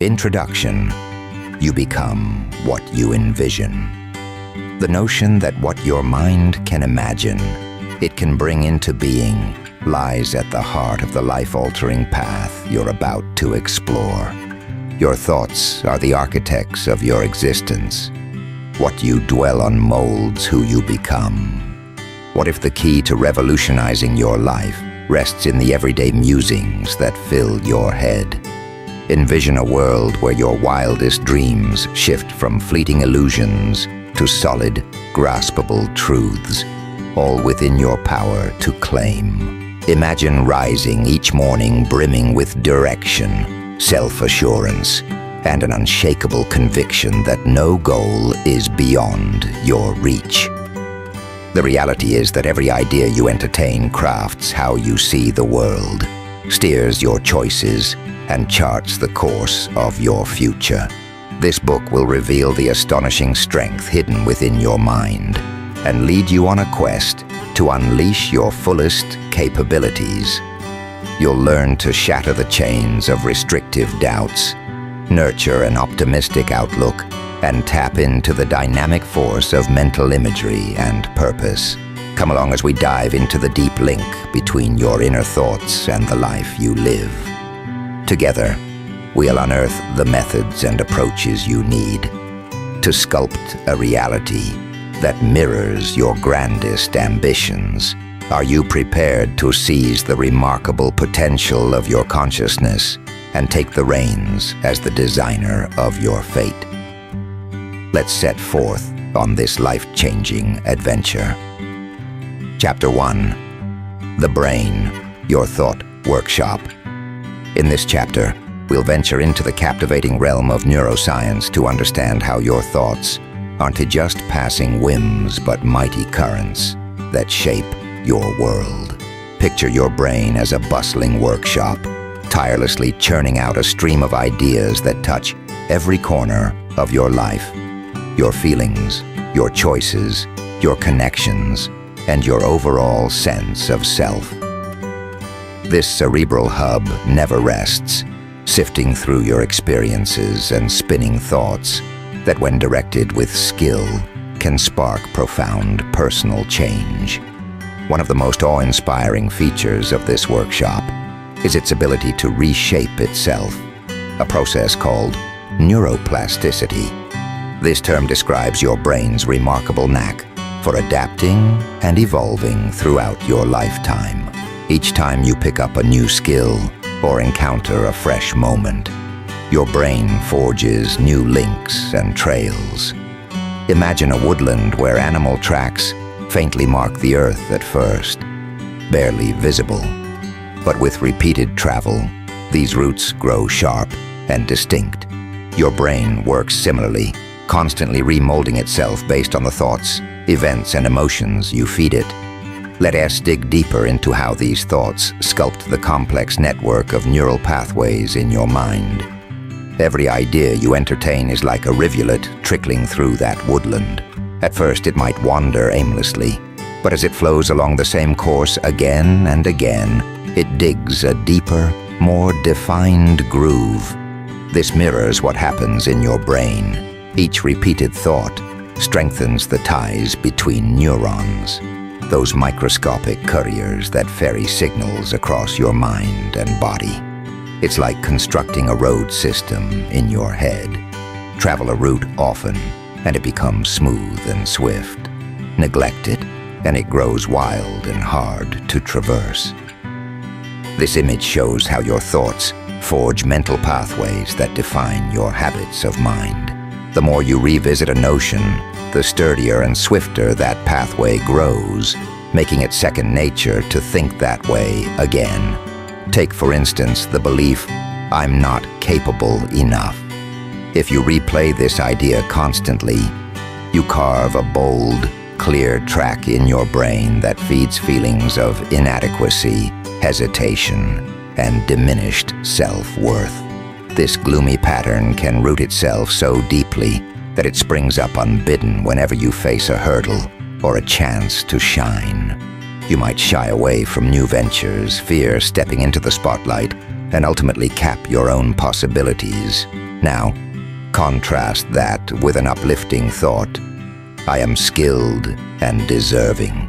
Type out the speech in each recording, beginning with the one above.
Introduction. You become what you envision. The notion that what your mind can imagine, it can bring into being, lies at the heart of the life-altering path you're about to explore. Your thoughts are the architects of your existence. What you dwell on molds who you become. What if the key to revolutionizing your life rests in the everyday musings that fill your head? Envision a world where your wildest dreams shift from fleeting illusions to solid, graspable truths, all within your power to claim. Imagine rising each morning brimming with direction, self-assurance, and an unshakable conviction that no goal is beyond your reach. The reality is that every idea you entertain crafts how you see the world, steers your choices, and charts the course of your future. This book will reveal the astonishing strength hidden within your mind and lead you on a quest to unleash your fullest capabilities. You'll learn to shatter the chains of restrictive doubts, nurture an optimistic outlook, and tap into the dynamic force of mental imagery and purpose. Come along as we dive into the deep link between your inner thoughts and the life you live. Together, we'll unearth the methods and approaches you need to sculpt a reality that mirrors your grandest ambitions. Are you prepared to seize the remarkable potential of your consciousness and take the reins as the designer of your fate? Let's set forth on this life-changing adventure. Chapter 1. The Brain, Your Thought Workshop. In this chapter, we'll venture into the captivating realm of neuroscience to understand how your thoughts aren't just passing whims but mighty currents that shape your world. Picture your brain as a bustling workshop, tirelessly churning out a stream of ideas that touch every corner of your life. Your feelings, your choices, your connections, and your overall sense of self. This cerebral hub never rests, sifting through your experiences and spinning thoughts that, when directed with skill, can spark profound personal change. One of the most awe-inspiring features of this workshop is its ability to reshape itself, a process called neuroplasticity. This term describes your brain's remarkable knack for adapting and evolving throughout your lifetime. Each time you pick up a new skill or encounter a fresh moment, your brain forges new links and trails. Imagine a woodland where animal tracks faintly mark the earth at first, barely visible. But with repeated travel, these roots grow sharp and distinct. Your brain works similarly, constantly remolding itself based on the thoughts, events, and emotions you feed it. Let us dig deeper into how these thoughts sculpt the complex network of neural pathways in your mind. Every idea you entertain is like a rivulet trickling through that woodland. At first it might wander aimlessly, but as it flows along the same course again and again, it digs a deeper, more defined groove. This mirrors what happens in your brain. Each repeated thought strengthens the ties between neurons, those microscopic couriers that ferry signals across your mind and body. It's like constructing a road system in your head. Travel a route often, and it becomes smooth and swift. Neglect it, and it grows wild and hard to traverse. This image shows how your thoughts forge mental pathways that define your habits of mind. The more you revisit a notion, the sturdier and swifter that pathway grows, making it second nature to think that way again. Take, for instance, the belief, "I'm not capable enough." If you replay this idea constantly, you carve a bold, clear track in your brain that feeds feelings of inadequacy, hesitation, and diminished self-worth. This gloomy pattern can root itself so deeply that it springs up unbidden whenever you face a hurdle or a chance to shine. You might shy away from new ventures, fear stepping into the spotlight, and ultimately cap your own possibilities. Now, contrast that with an uplifting thought. I am skilled and deserving.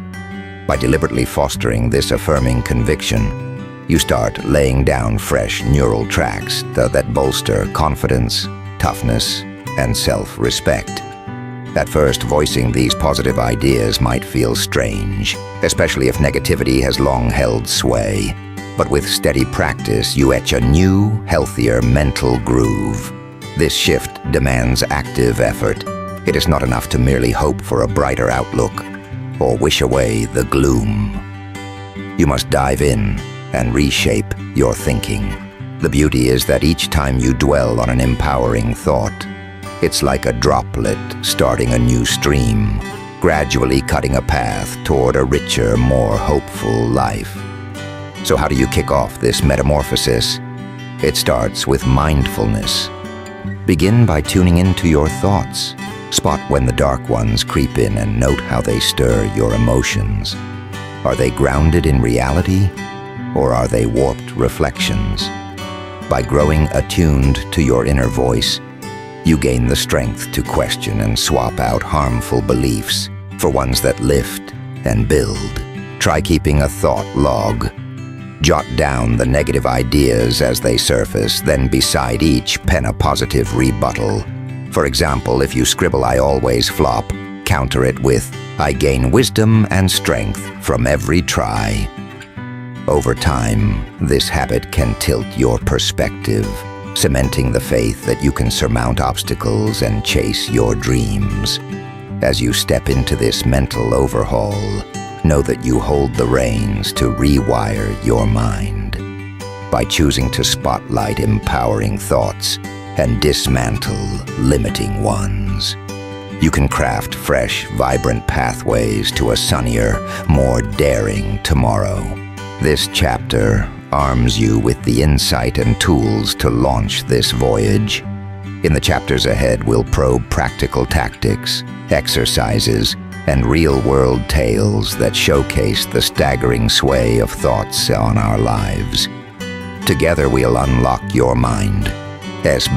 By deliberately fostering this affirming conviction, you start laying down fresh neural tracks that bolster confidence, toughness, and self-respect. At first, voicing these positive ideas might feel strange, especially if negativity has long held sway. But with steady practice, you etch a new, healthier mental groove. This shift demands active effort. It is not enough to merely hope for a brighter outlook or wish away the gloom. You must dive in and reshape your thinking. The beauty is that each time you dwell on an empowering thought, it's like a droplet starting a new stream, gradually cutting a path toward a richer, more hopeful life. So how do you kick off this metamorphosis? It starts with mindfulness. Begin by tuning into your thoughts. Spot when the dark ones creep in and note how they stir your emotions. Are they grounded in reality, or are they warped reflections? By growing attuned to your inner voice, you gain the strength to question and swap out harmful beliefs for ones that lift and build. Try keeping a thought log. Jot down the negative ideas as they surface, then beside each pen a positive rebuttal. For example, if you scribble "I always flop," counter it with "I gain wisdom and strength from every try." Over time, this habit can tilt your perspective, cementing the faith that you can surmount obstacles and chase your dreams. As you step into this mental overhaul, know that you hold the reins to rewire your mind. By choosing to spotlight empowering thoughts and dismantle limiting ones, you can craft fresh, vibrant pathways to a sunnier, more daring tomorrow. This chapter arms you with the insight and tools to launch this voyage. In the chapters ahead, we'll probe practical tactics, exercises, and real-world tales that showcase the staggering sway of thoughts on our lives. Together, we'll unlock your mind's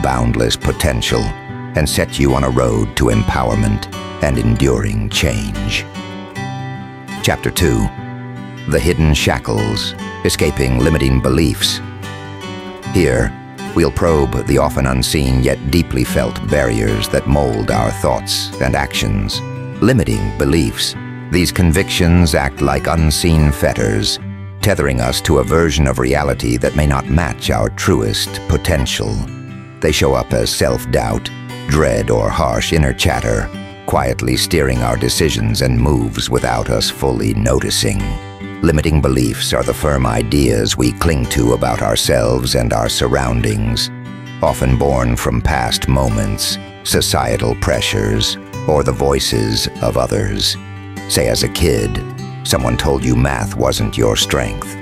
boundless potential and set you on a road to empowerment and enduring change. Chapter 2. The Hidden Shackles, Escaping Limiting Beliefs. Here, we'll probe the often unseen yet deeply felt barriers that mold our thoughts and actions. Limiting beliefs. These convictions act like unseen fetters, tethering us to a version of reality that may not match our truest potential. They show up as self-doubt, dread, or harsh inner chatter, quietly steering our decisions and moves without us fully noticing. Limiting beliefs are the firm ideas we cling to about ourselves and our surroundings, often born from past moments, societal pressures, or the voices of others. Say as a kid, someone told you math wasn't your strength.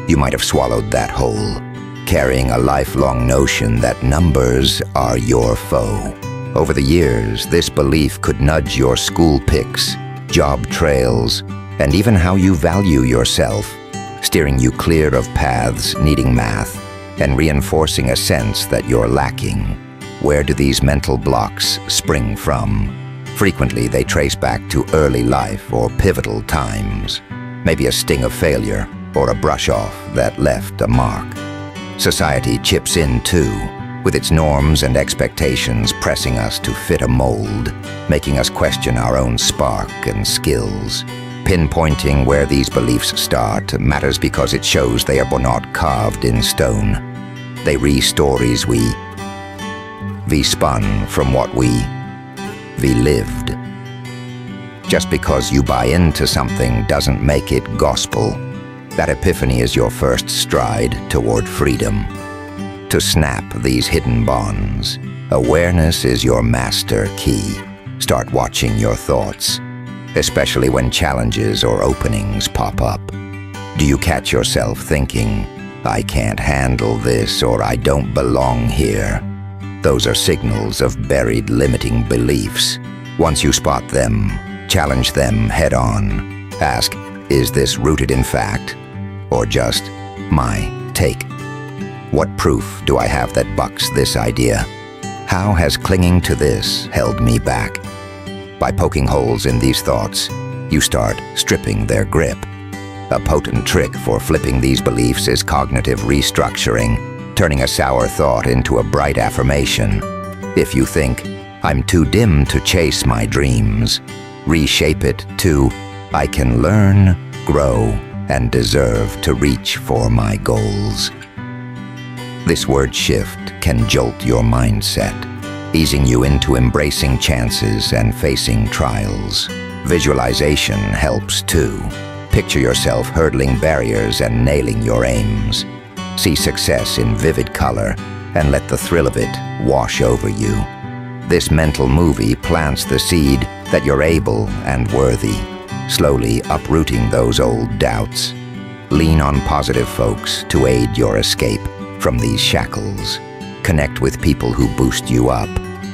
You might have swallowed that whole, carrying a lifelong notion that numbers are your foe. Over the years, this belief could nudge your school picks, job trails, and even how you value yourself, steering you clear of paths needing math and reinforcing a sense that you're lacking. Where do these mental blocks spring from? Frequently, they trace back to early life or pivotal times, maybe a sting of failure or a brush-off that left a mark. Society chips in too, with its norms and expectations pressing us to fit a mold, making us question our own spark and skills. Pinpointing where these beliefs start matters because it shows they are not carved in stone. They re-stories we spun from what we lived. Just because you buy into something doesn't make it gospel. That epiphany is your first stride toward freedom. To snap these hidden bonds, awareness is your master key. Start watching your thoughts, especially when challenges or openings pop up. Do you catch yourself thinking, "I can't handle this," or "I don't belong here"? Those are signals of buried limiting beliefs. Once you spot them, challenge them head on. Ask, is this rooted in fact, or just my take? What proof do I have that bucks this idea? How has clinging to this held me back? By poking holes in these thoughts, you start stripping their grip. A potent trick for flipping these beliefs is cognitive restructuring, turning a sour thought into a bright affirmation. If you think, "I'm too dim to chase my dreams," reshape it to, "I can learn, grow, and deserve to reach for my goals." This word shift can jolt your mindset, easing you into embracing chances and facing trials. Visualization helps too. Picture yourself hurdling barriers and nailing your aims. See success in vivid color and let the thrill of it wash over you. This mental movie plants the seed that you're able and worthy, slowly uprooting those old doubts. Lean on positive folks to aid your escape from these shackles. Connect with people who boost you up.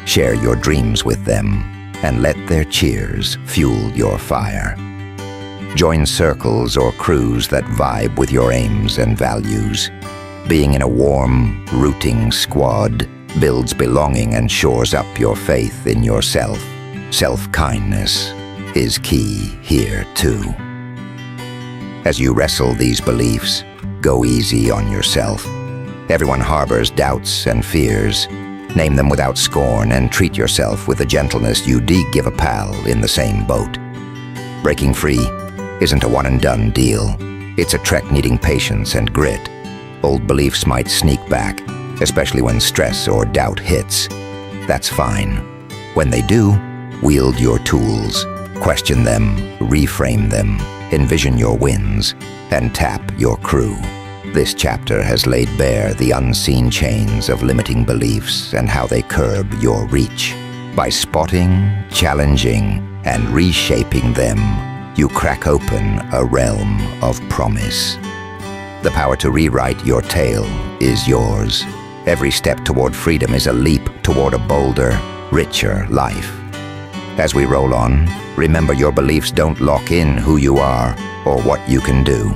Share your dreams with them, and let their cheers fuel your fire. Join circles or crews that vibe with your aims and values. Being in a warm, rooting squad builds belonging and shores up your faith in yourself. Self-kindness is key here too. As you wrestle these beliefs, go easy on yourself. Everyone harbors doubts and fears. Name them without scorn and treat yourself with the gentleness you'd give a pal in the same boat. Breaking free isn't a one-and-done deal. It's a trek needing patience and grit. Old beliefs might sneak back, especially when stress or doubt hits. That's fine. When they do, wield your tools. Question them, reframe them, envision your wins, and tap your crew. This chapter has laid bare the unseen chains of limiting beliefs and how they curb your reach. By spotting, challenging, and reshaping them, you crack open a realm of promise. The power to rewrite your tale is yours. Every step toward freedom is a leap toward a bolder, richer life. As we roll on, remember your beliefs don't lock in who you are or what you can do.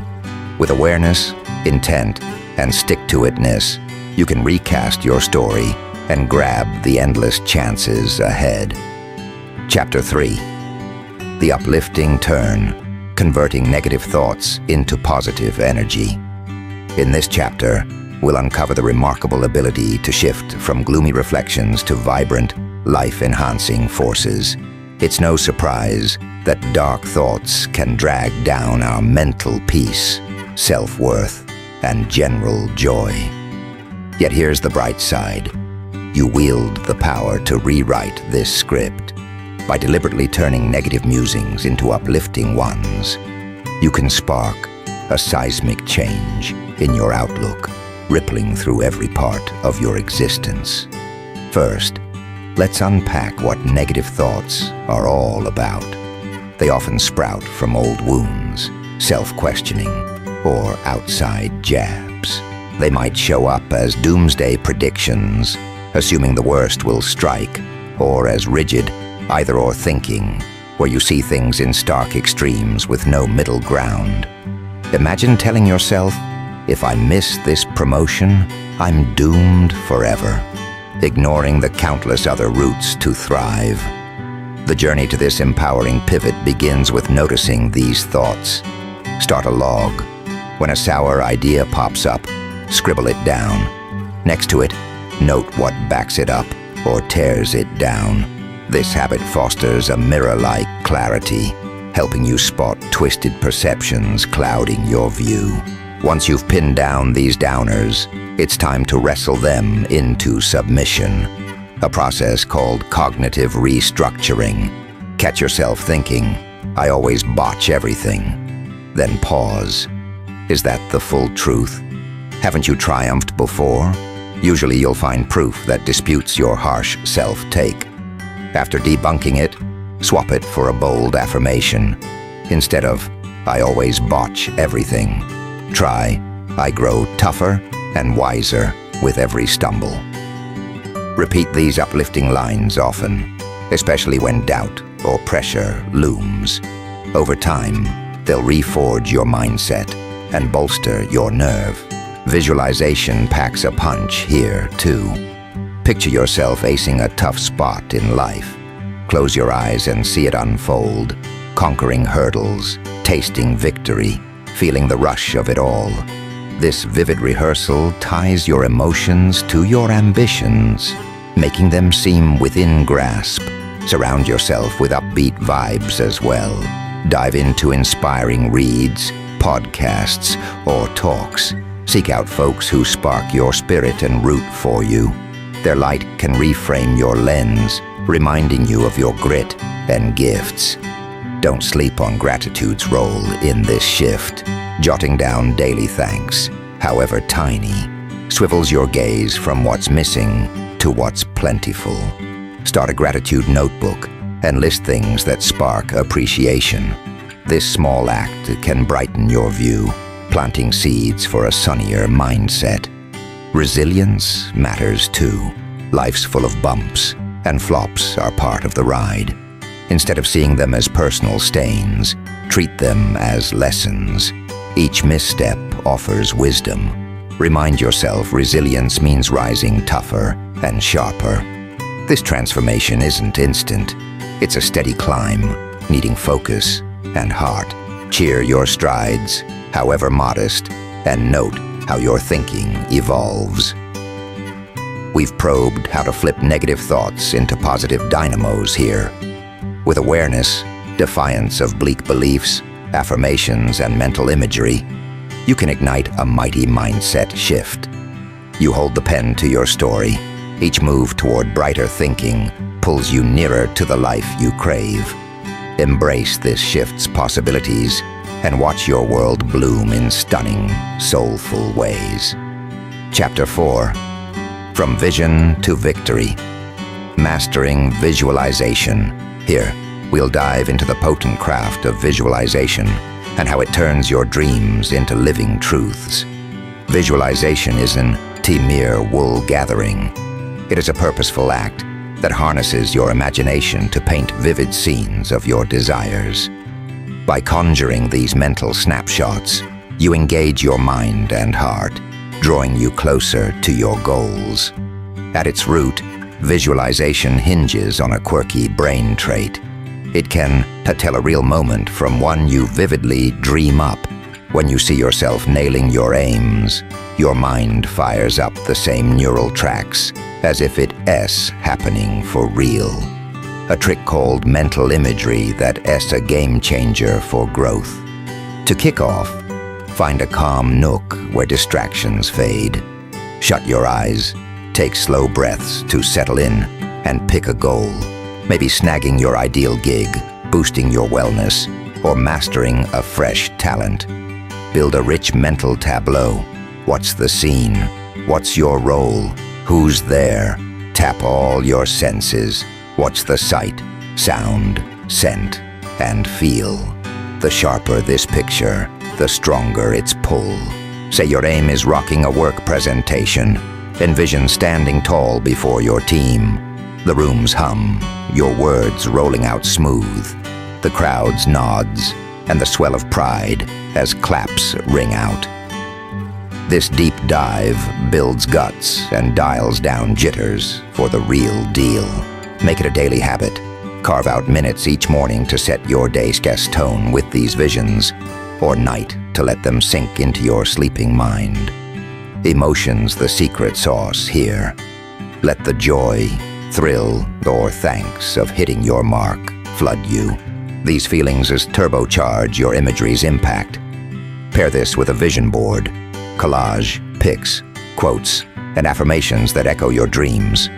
With awareness, intent, and stick-to-itness, you can recast your story and grab the endless chances ahead. Chapter 3. The uplifting turn, converting negative thoughts into positive energy. In this chapter, we'll uncover the remarkable ability to shift from gloomy reflections to vibrant, life-enhancing forces. It's no surprise that dark thoughts can drag down our mental peace, self-worth, and general joy. Yet here's the bright side. You wield the power to rewrite this script. By deliberately turning negative musings into uplifting ones, you can spark a seismic change in your outlook, rippling through every part of your existence. First, let's unpack what negative thoughts are all about. They often sprout from old wounds, self-questioning, or outside jabs. They might show up as doomsday predictions, assuming the worst will strike, or as rigid either-or thinking, where you see things in stark extremes with no middle ground. Imagine telling yourself, "If I miss this promotion, I'm doomed forever," ignoring the countless other routes to thrive. The journey to this empowering pivot begins with noticing these thoughts. Start a log. When a sour idea pops up, scribble it down. Next to it, note what backs it up or tears it down. This habit fosters a mirror-like clarity, helping you spot twisted perceptions clouding your view. Once you've pinned down these downers, it's time to wrestle them into submission, a process called cognitive restructuring. Catch yourself thinking, "I always botch everything." Then pause. Is that the full truth? Haven't you triumphed before? Usually you'll find proof that disputes your harsh self-take. After debunking it, swap it for a bold affirmation. Instead of, "I always botch everything," try, "I grow tougher and wiser with every stumble." Repeat these uplifting lines often, especially when doubt or pressure looms. Over time, they'll reforge your mindset and bolster your nerve. Visualization packs a punch here too. Picture yourself acing a tough spot in life. Close your eyes and see it unfold, conquering hurdles, tasting victory, feeling the rush of it all. This vivid rehearsal ties your emotions to your ambitions, making them seem within grasp. Surround yourself with upbeat vibes as well. Dive into inspiring reads, podcasts, or talks. Seek out folks who spark your spirit and root for you. Their light can reframe your lens, reminding you of your grit and gifts. Don't sleep on gratitude's role in this shift. Jotting down daily thanks, however tiny, swivels your gaze from what's missing to what's plentiful. Start a gratitude notebook and list things that spark appreciation. This small act can brighten your view, planting seeds for a sunnier mindset. Resilience matters too. Life's full of bumps, and flops are part of the ride. Instead of seeing them as personal stains, treat them as lessons. Each misstep offers wisdom. Remind yourself resilience means rising tougher and sharper. This transformation isn't instant. It's a steady climb, needing focus and heart. Cheer your strides, however modest, and note how your thinking evolves. We've probed how to flip negative thoughts into positive dynamos here. With awareness, defiance of bleak beliefs, affirmations, and mental imagery, you can ignite a mighty mindset shift. You hold the pen to your story. Each move toward brighter thinking pulls you nearer to the life you crave. Embrace this shift's possibilities and watch your world bloom in stunning, soulful ways. Chapter 4. From Vision to Victory. Mastering Visualization. Here, we'll dive into the potent craft of visualization and how it turns your dreams into living truths. Visualization isn't mere wool gathering. It is a purposeful act that harnesses your imagination to paint vivid scenes of your desires. By conjuring these mental snapshots, you engage your mind and heart, drawing you closer to your goals. At its root, visualization hinges on a quirky brain trait. It can tell a real moment from one you vividly dream up. When you see yourself nailing your aims, your mind fires up the same neural tracks as if it's happening for real. A trick called mental imagery that's a game changer for growth. To kick off, find a calm nook where distractions fade. Shut your eyes, take slow breaths to settle in, and pick a goal. Maybe snagging your ideal gig, boosting your wellness, or mastering a fresh talent. Build a rich mental tableau. What's the scene? What's your role? Who's there? Tap all your senses. What's the sight, sound, scent, and feel? The sharper this picture, the stronger its pull. Say your aim is rocking a work presentation. Envision standing tall before your team. The room's hum, your words rolling out smooth. The crowd's nods, and the swell of pride as claps ring out. This deep dive builds guts and dials down jitters for the real deal. Make it a daily habit. Carve out minutes each morning to set your day's guest tone with these visions, or night to let them sink into your sleeping mind. Emotion's the secret sauce here. Let the joy, thrill, or thanks of hitting your mark flood you. These feelings turbocharge your imagery's impact. Pair this with a vision board, collage, pics, quotes, and affirmations that echo your dreams.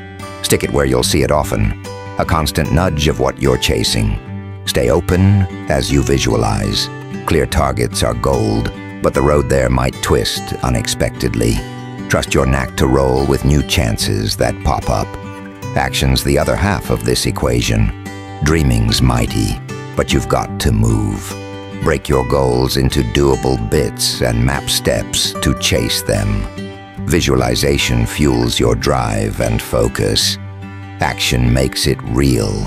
Stick it where you'll see it often, a constant nudge of what you're chasing. Stay open as you visualize. Clear targets are gold, but the road there might twist unexpectedly. Trust your knack to roll with new chances that pop up. Action's the other half of this equation. Dreaming's mighty, but you've got to move. Break your goals into doable bits and map steps to chase them. Visualization fuels your drive and focus. Action makes it real.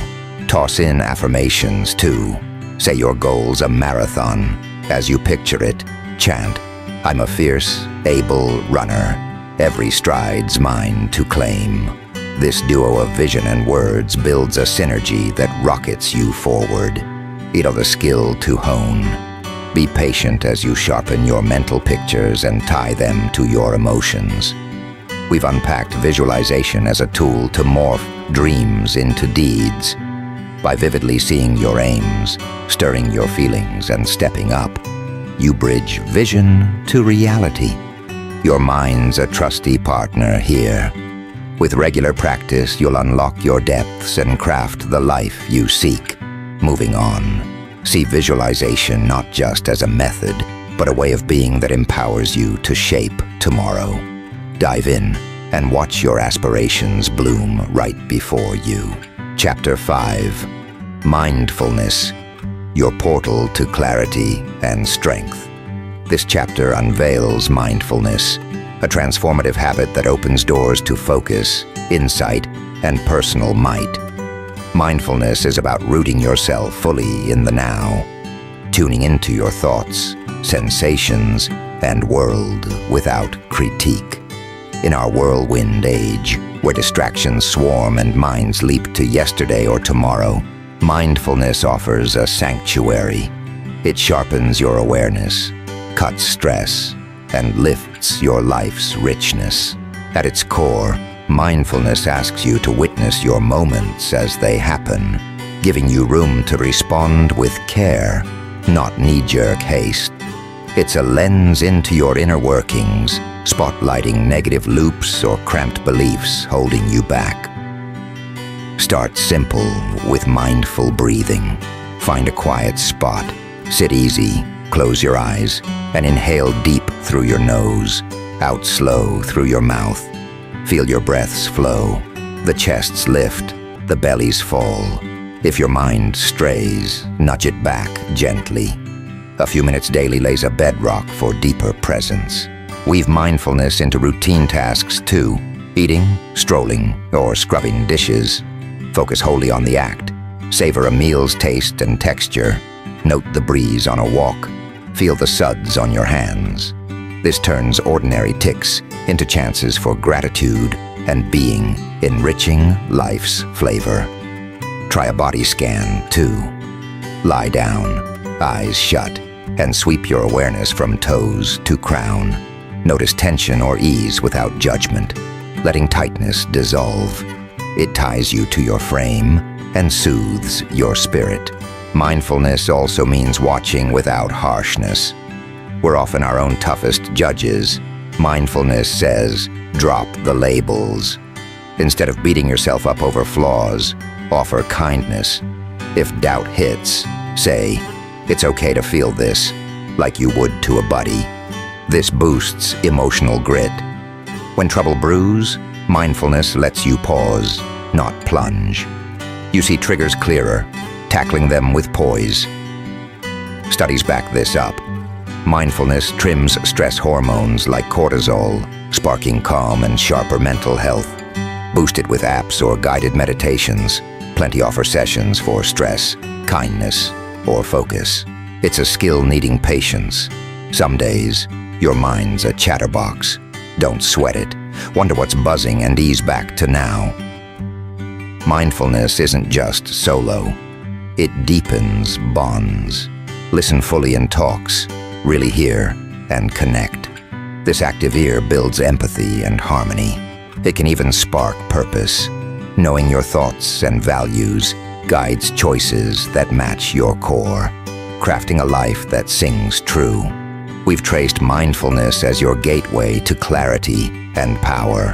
Toss in affirmations too. Say your goal's a marathon. As you picture it, chant, "I'm a fierce, able runner. Every stride's mine to claim." This duo of vision and words builds a synergy that rockets you forward. The skill to hone. Be patient as you sharpen your mental pictures and tie them to your emotions. We've unpacked visualization as a tool to morph dreams into deeds. By vividly seeing your aims, stirring your feelings, and stepping up, you bridge vision to reality. Your mind's a trusty partner here. With regular practice, you'll unlock your depths and craft the life you seek. Moving on. See visualization not just as a method, but a way of being that empowers you to shape tomorrow. Dive in and watch your aspirations bloom right before you. Chapter 5. Mindfulness, your portal to clarity and strength. This chapter unveils mindfulness, a transformative habit that opens doors to focus, insight, and personal might. Mindfulness is about rooting yourself fully in the now, tuning into your thoughts, sensations, and world without critique. In our whirlwind age, where distractions swarm and minds leap to yesterday or tomorrow, mindfulness offers a sanctuary. It sharpens your awareness, cuts stress, and lifts your life's richness. At its core, mindfulness asks you to witness your moments as they happen, giving you room to respond with care, not knee-jerk haste. It's a lens into your inner workings, spotlighting negative loops or cramped beliefs holding you back. Start simple with mindful breathing. Find a quiet spot, sit easy, close your eyes, and inhale deep through your nose, out slow through your mouth. Feel your breaths flow, the chests lift, the bellies fall. If your mind strays, nudge it back gently. A few minutes daily lays a bedrock for deeper presence. Weave mindfulness into routine tasks too, eating, strolling, or scrubbing dishes. Focus wholly on the act. Savor a meal's taste and texture. Note the breeze on a walk. Feel the suds on your hands. This turns ordinary tics into chances for gratitude and being, enriching life's flavor. Try a body scan, too. Lie down, eyes shut, and sweep your awareness from toes to crown. Notice tension or ease without judgment, letting tightness dissolve. It ties you to your frame and soothes your spirit. Mindfulness also means watching without harshness. We're often our own toughest judges. Mindfulness says, drop the labels. Instead of beating yourself up over flaws, offer kindness. If doubt hits, say, it's okay to feel this, like you would to a buddy. This boosts emotional grit. When trouble brews, mindfulness lets you pause, not plunge. You see triggers clearer, tackling them with poise. Studies back this up. Mindfulness trims stress hormones like cortisol, sparking calm and sharper mental health. Boost it with apps or guided meditations. Plenty offer sessions for stress, kindness, or focus. It's a skill needing patience. Some days, your mind's a chatterbox. Don't sweat it. Wonder what's buzzing and ease back to now. Mindfulness isn't just solo. It deepens bonds. Listen fully in talks. Really hear and connect. This active ear builds empathy and harmony. It can even spark purpose. Knowing your thoughts and values guides choices that match your core, crafting a life that sings true. We've traced mindfulness as your gateway to clarity and power.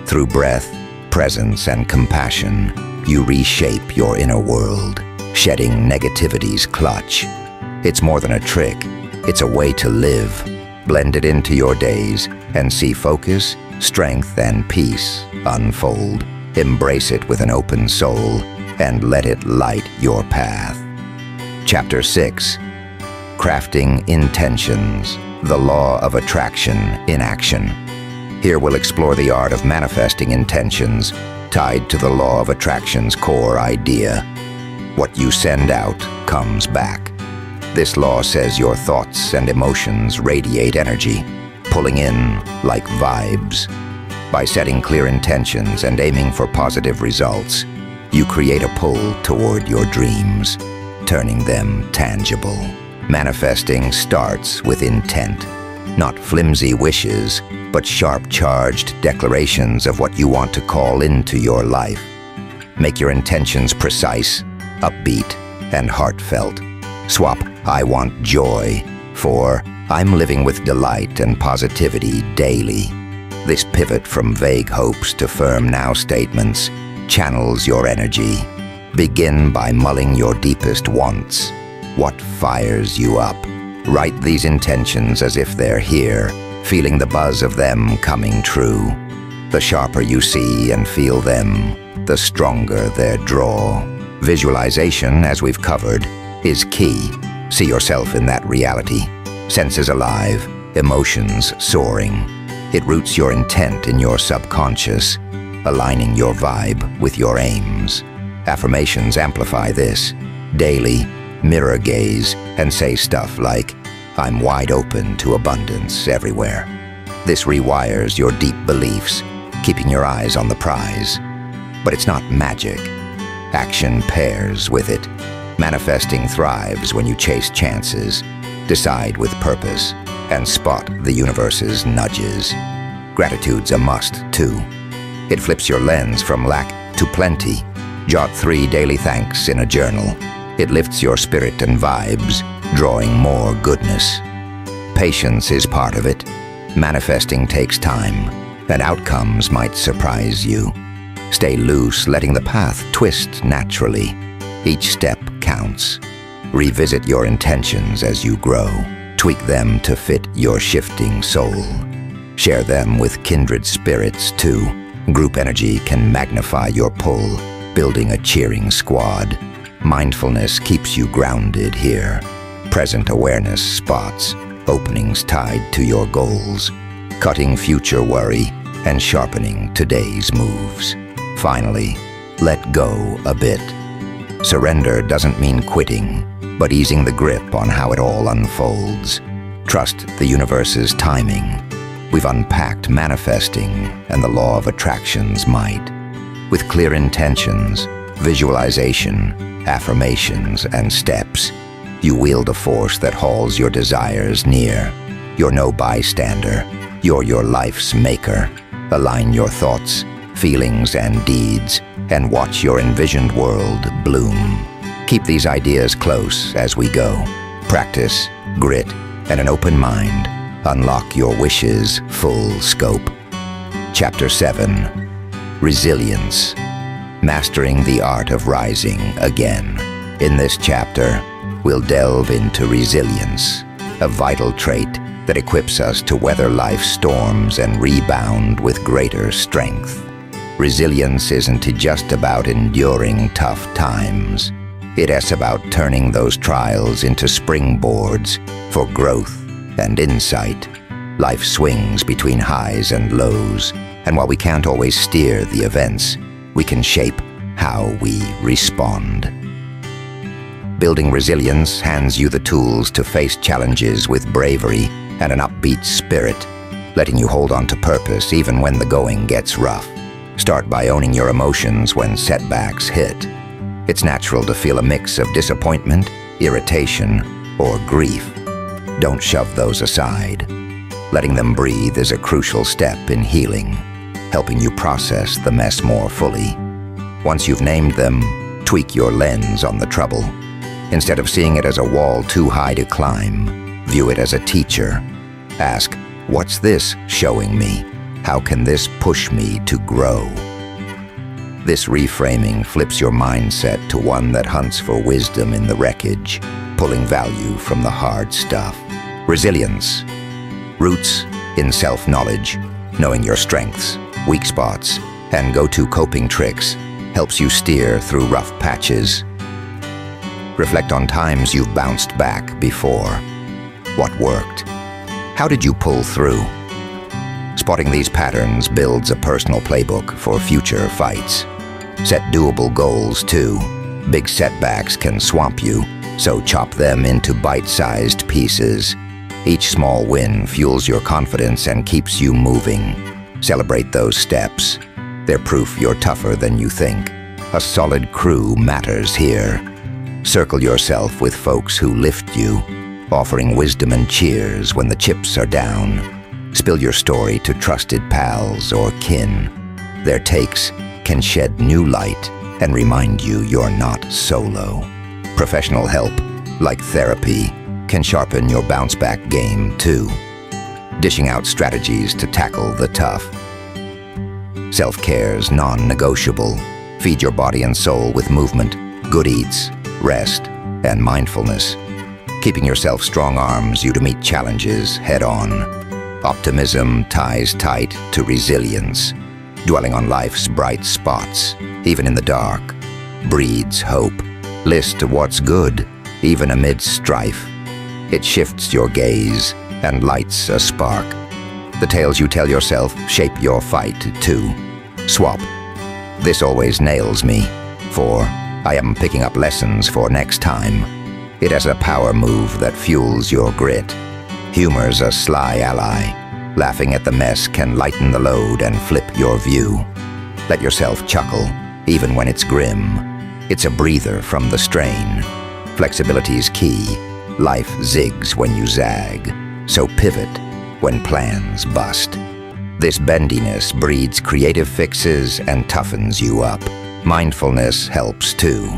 Through breath, presence, and compassion, you reshape your inner world, shedding negativity's clutch. It's more than a trick. It's a way to live. Blend it into your days and see focus, strength, and peace unfold. Embrace it with an open soul and let it light your path. Chapter 6. Crafting Intentions, the Law of Attraction in Action. Here we'll explore the art of manifesting intentions tied to the Law of Attraction's core idea. What you send out comes back. This law says your thoughts and emotions radiate energy, pulling in like vibes. By setting clear intentions and aiming for positive results, you create a pull toward your dreams, turning them tangible. Manifesting starts with intent, not flimsy wishes, but sharp-charged declarations of what you want to call into your life. Make your intentions precise, upbeat, and heartfelt. Swap "I want joy" for "I'm living with delight and positivity daily." This pivot from vague hopes to firm now statements channels your energy. Begin by mulling your deepest wants. What fires you up? Write these intentions as if they're here, feeling the buzz of them coming true. The sharper you see and feel them, the stronger their draw. Visualization, as we've covered, is key. See yourself in that reality. Senses alive, emotions soaring. It roots your intent in your subconscious, aligning your vibe with your aims. Affirmations amplify this. Daily, mirror gaze and say stuff like, "I'm wide open to abundance everywhere." This rewires your deep beliefs, keeping your eyes on the prize. But it's not magic. Action pairs with it. Manifesting thrives when you chase chances, decide with purpose, and spot the universe's nudges. Gratitude's a must, too. It flips your lens from lack to plenty. Jot 3 daily thanks in a journal. It lifts your spirit and vibes, drawing more goodness. Patience is part of it. Manifesting takes time, and outcomes might surprise you. Stay loose, letting the path twist naturally. Each step counts. Revisit your intentions as you grow. Tweak them to fit your shifting soul. Share them with kindred spirits, too. Group energy can magnify your pull, building a cheering squad. Mindfulness keeps you grounded here. Present awareness spots openings tied to your goals, cutting future worry and sharpening today's moves. Finally, let go a bit. Surrender doesn't mean quitting, but easing the grip on how it all unfolds. Trust the universe's timing. We've unpacked manifesting and the law of attraction's might. With clear intentions, visualization, affirmations, and steps, you wield a force that hauls your desires near. You're no bystander. You're your life's maker. Align your thoughts, feelings, and deeds, and watch your envisioned world bloom. Keep these ideas close as we go. Practice, grit, and an open mind unlock your wishes' full scope. Chapter 7. Resilience. Mastering the art of rising again. In this chapter, we'll delve into resilience, a vital trait that equips us to weather life's storms and rebound with greater strength. Resilience isn't just about enduring tough times. It's about turning those trials into springboards for growth and insight. Life swings between highs and lows, and while we can't always steer the events, we can shape how we respond. Building resilience hands you the tools to face challenges with bravery and an upbeat spirit, letting you hold on to purpose even when the going gets rough. Start by owning your emotions when setbacks hit. It's natural to feel a mix of disappointment, irritation, or grief. Don't shove those aside. Letting them breathe is a crucial step in healing, helping you process the mess more fully. Once you've named them, tweak your lens on the trouble. Instead of seeing it as a wall too high to climb, view it as a teacher. Ask, what's this showing me? How can this push me to grow? This reframing flips your mindset to one that hunts for wisdom in the wreckage, pulling value from the hard stuff. Resilience. Roots in self-knowledge, knowing your strengths, weak spots, and go-to coping tricks helps you steer through rough patches. Reflect on times you've bounced back before. What worked? How did you pull through? Spotting these patterns builds a personal playbook for future fights. Set doable goals, too. Big setbacks can swamp you, so chop them into bite-sized pieces. Each small win fuels your confidence and keeps you moving. Celebrate those steps. They're proof you're tougher than you think. A solid crew matters here. Circle yourself with folks who lift you, offering wisdom and cheers when the chips are down. Spill your story to trusted pals or kin. Their takes can shed new light and remind you you're not solo. Professional help, like therapy, can sharpen your bounce-back game too, dishing out strategies to tackle the tough. Self-care's non-negotiable. Feed your body and soul with movement, good eats, rest, and mindfulness. Keeping yourself strong arms you to meet challenges head-on. Optimism ties tight to resilience. Dwelling on life's bright spots, even in the dark, breeds hope. List what's good, even amid strife. It shifts your gaze and lights a spark. The tales you tell yourself shape your fight too. Swap. This always nails me, for I am picking up lessons for next time. It has a power move that fuels your grit. Humor's a sly ally. Laughing at the mess can lighten the load and flip your view. Let yourself chuckle, even when it's grim. It's a breather from the strain. Flexibility's key. Life zigs when you zag, so pivot when plans bust. This bendiness breeds creative fixes and toughens you up. Mindfulness helps too.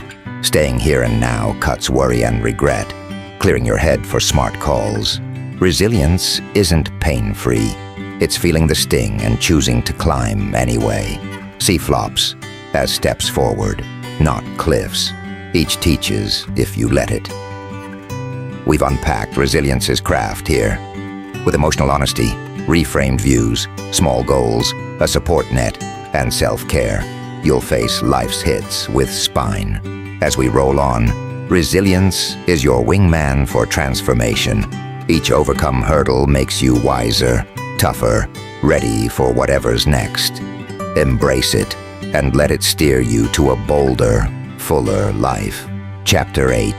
Staying here and now cuts worry and regret, clearing your head for smart calls. Resilience isn't pain-free. It's feeling the sting and choosing to climb anyway. See flops as steps forward, not cliffs. Each teaches if you let it. We've unpacked resilience's craft here. With emotional honesty, reframed views, small goals, a support net, and self-care, you'll face life's hits with spine. As we roll on, resilience is your wingman for transformation. Each overcome hurdle makes you wiser, tougher, ready for whatever's next. Embrace it and let it steer you to a bolder, fuller life. Chapter 8.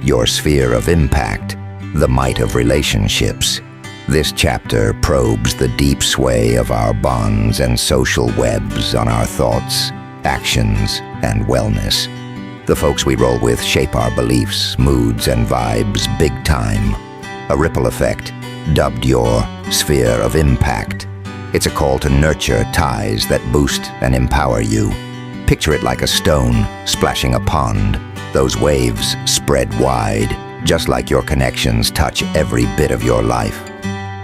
Your sphere of impact, the might of relationships. This chapter probes the deep sway of our bonds and social webs on our thoughts, actions, and wellness. The folks we roll with shape our beliefs, moods, and vibes big time. A ripple effect, dubbed your sphere of impact. It's a call to nurture ties that boost and empower you. Picture it like a stone splashing a pond. Those waves spread wide, just like your connections touch every bit of your life.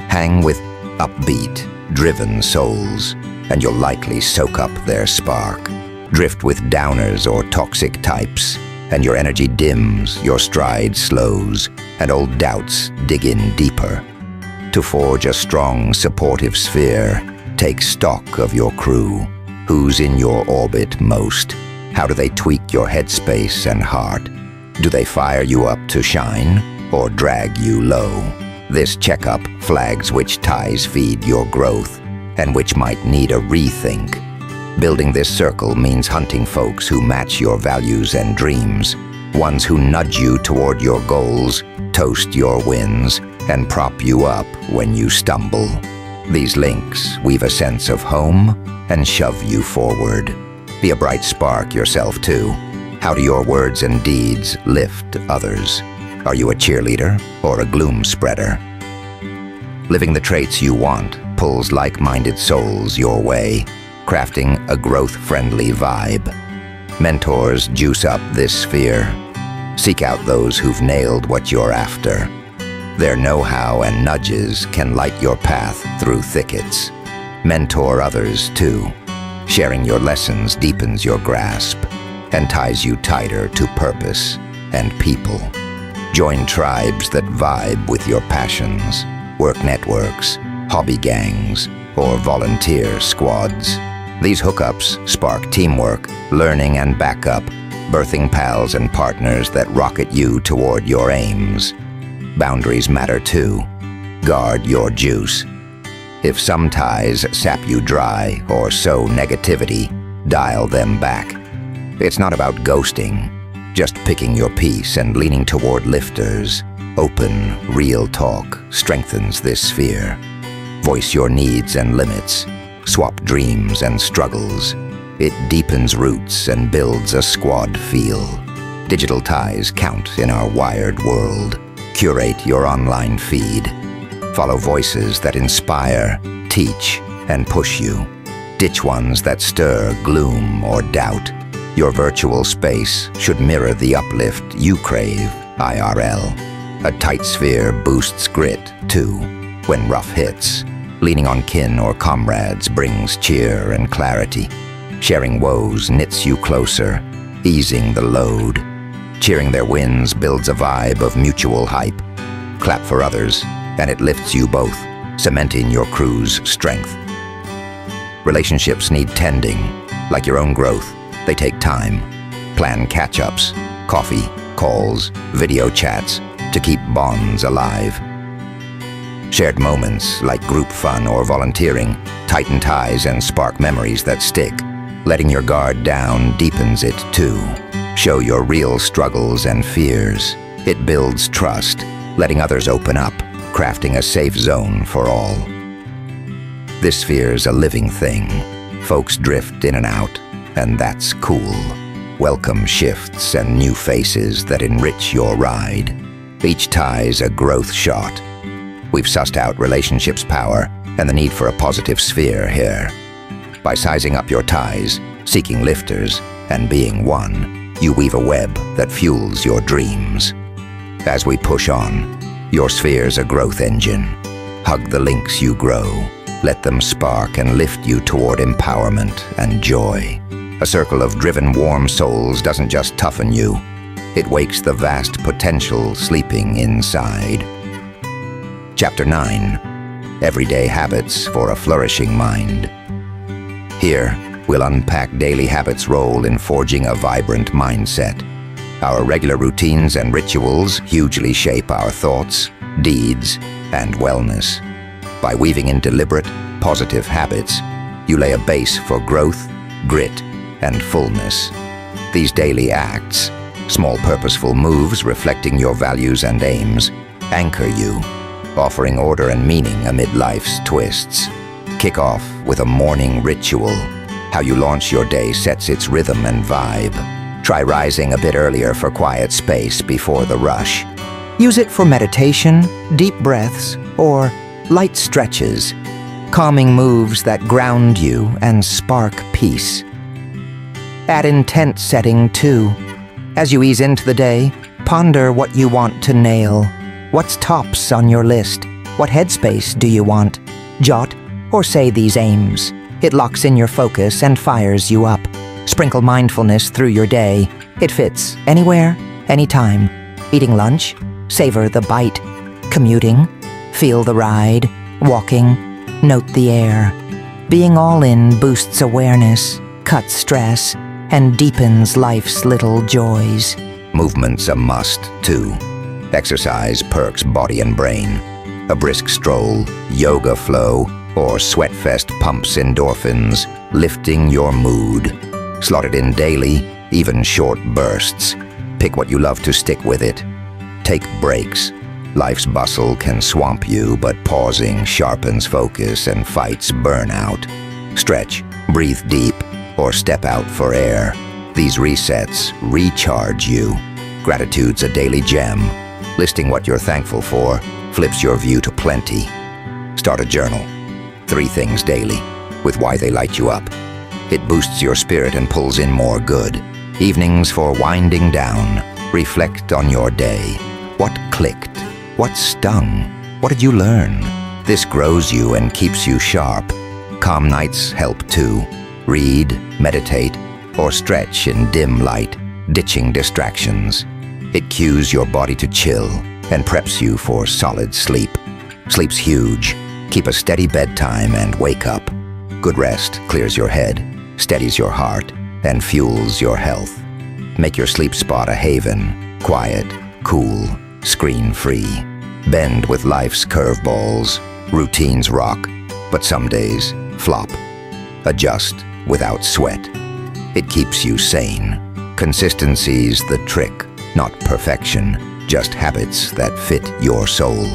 Hang with upbeat, driven souls, and you'll likely soak up their spark. Drift with downers or toxic types, and your energy dims, your stride slows, and old doubts dig in deeper. To forge a strong, supportive sphere, take stock of your crew. Who's in your orbit most? How do they tweak your headspace and heart? Do they fire you up to shine, or drag you low? This checkup flags which ties feed your growth, and which might need a rethink. Building this circle means hunting folks who match your values and dreams, ones who nudge you toward your goals, toast your wins, and prop you up when you stumble. These links weave a sense of home and shove you forward. Be a bright spark yourself too. How do your words and deeds lift others? Are you a cheerleader or a gloom spreader? Living the traits you want pulls like-minded souls your way, crafting a growth-friendly vibe. Mentors juice up this sphere. Seek out those who've nailed what you're after. Their know-how and nudges can light your path through thickets. Mentor others too. Sharing your lessons deepens your grasp and ties you tighter to purpose and people. Join tribes that vibe with your passions, work networks, hobby gangs, or volunteer squads. These hookups spark teamwork, learning, and backup, birthing pals and partners that rocket you toward your aims. Boundaries matter too. Guard your juice. If some ties sap you dry or sow negativity, dial them back. It's not about ghosting, just picking your piece and leaning toward lifters. Open, real talk strengthens this sphere. Voice your needs and limits. swap dreams and struggles. It deepens roots and builds a squad feel. Digital ties count in our wired world. Curate your online feed. Follow voices that inspire, teach, and push you. Ditch ones that stir gloom or doubt. Your virtual space should mirror the uplift you crave, IRL. A tight sphere boosts grit, too, when rough hits. Leaning on kin or comrades brings cheer and clarity. Sharing woes knits you closer, easing the load. Cheering their wins builds a vibe of mutual hype. Clap for others, and it lifts you both, cementing your crew's strength. Relationships need tending. Like your own growth, they take time. Plan catch-ups, coffee, calls, video chats to keep bonds alive. Shared moments like group fun or volunteering tighten ties and spark memories that stick. Letting your guard down deepens it too. Show your real struggles and fears. It builds trust, letting others open up, crafting a safe zone for all. This sphere's a living thing. Folks drift in and out, and that's cool. Welcome shifts and new faces that enrich your ride. Each tie's a growth shot. We've sussed out relationships' power and the need for a positive sphere here. By sizing up your ties, seeking lifters, and being one, you weave a web that fuels your dreams. As we push on, your sphere's a growth engine. Hug the links you grow. Let them spark and lift you toward empowerment and joy. A circle of driven, warm souls doesn't just toughen you. It wakes the vast potential sleeping inside. Chapter 9. Everyday Habits for a Flourishing Mind. Here, we'll unpack daily habits' role in forging a vibrant mindset. Our regular routines and rituals hugely shape our thoughts, deeds, and wellness. By weaving in deliberate, positive habits, you lay a base for growth, grit, and fullness. These daily acts, small purposeful moves reflecting your values and aims, anchor you, offering order and meaning amid life's twists. Kick off with a morning ritual. How you launch your day sets its rhythm and vibe. Try rising a bit earlier for quiet space before the rush. Use it for meditation, deep breaths, or light stretches, calming moves that ground you and spark peace. Add intent setting too. As you ease into the day, ponder what you want to nail. What's tops on your list? What headspace do you want? Jot or say these aims. It locks in your focus and fires you up. Sprinkle mindfulness through your day. It fits anywhere, anytime. Eating lunch? Savor the bite. Commuting? Feel the ride. Walking? Note the air. Being all in boosts awareness, cuts stress, and deepens life's little joys. Movement's a must, too. Exercise perks body and brain. A brisk stroll, yoga flow, or sweatfest pumps endorphins, lifting your mood. Slot it in daily, even short bursts. Pick what you love to stick with it. Take breaks. Life's bustle can swamp you, but pausing sharpens focus and fights burnout. Stretch, breathe deep, or step out for air. These resets recharge you. Gratitude's a daily gem. Listing what you're thankful for flips your view to plenty. Start a journal. 3 things daily, with why they light you up. It boosts your spirit and pulls in more good. Evenings for winding down. Reflect on your day. What clicked? What stung? What did you learn? This grows you and keeps you sharp. Calm nights help too. Read, meditate, or stretch in dim light, ditching distractions. It cues your body to chill and preps you for solid sleep. Sleep's huge. Keep a steady bedtime and wake up. Good rest clears your head, steadies your heart, and fuels your health. Make your sleep spot a haven, quiet, cool, screen-free. Bend with life's curveballs. Routines rock, but some days flop. Adjust without sweat. It keeps you sane. Consistency's the trick, not perfection, just habits that fit your soul.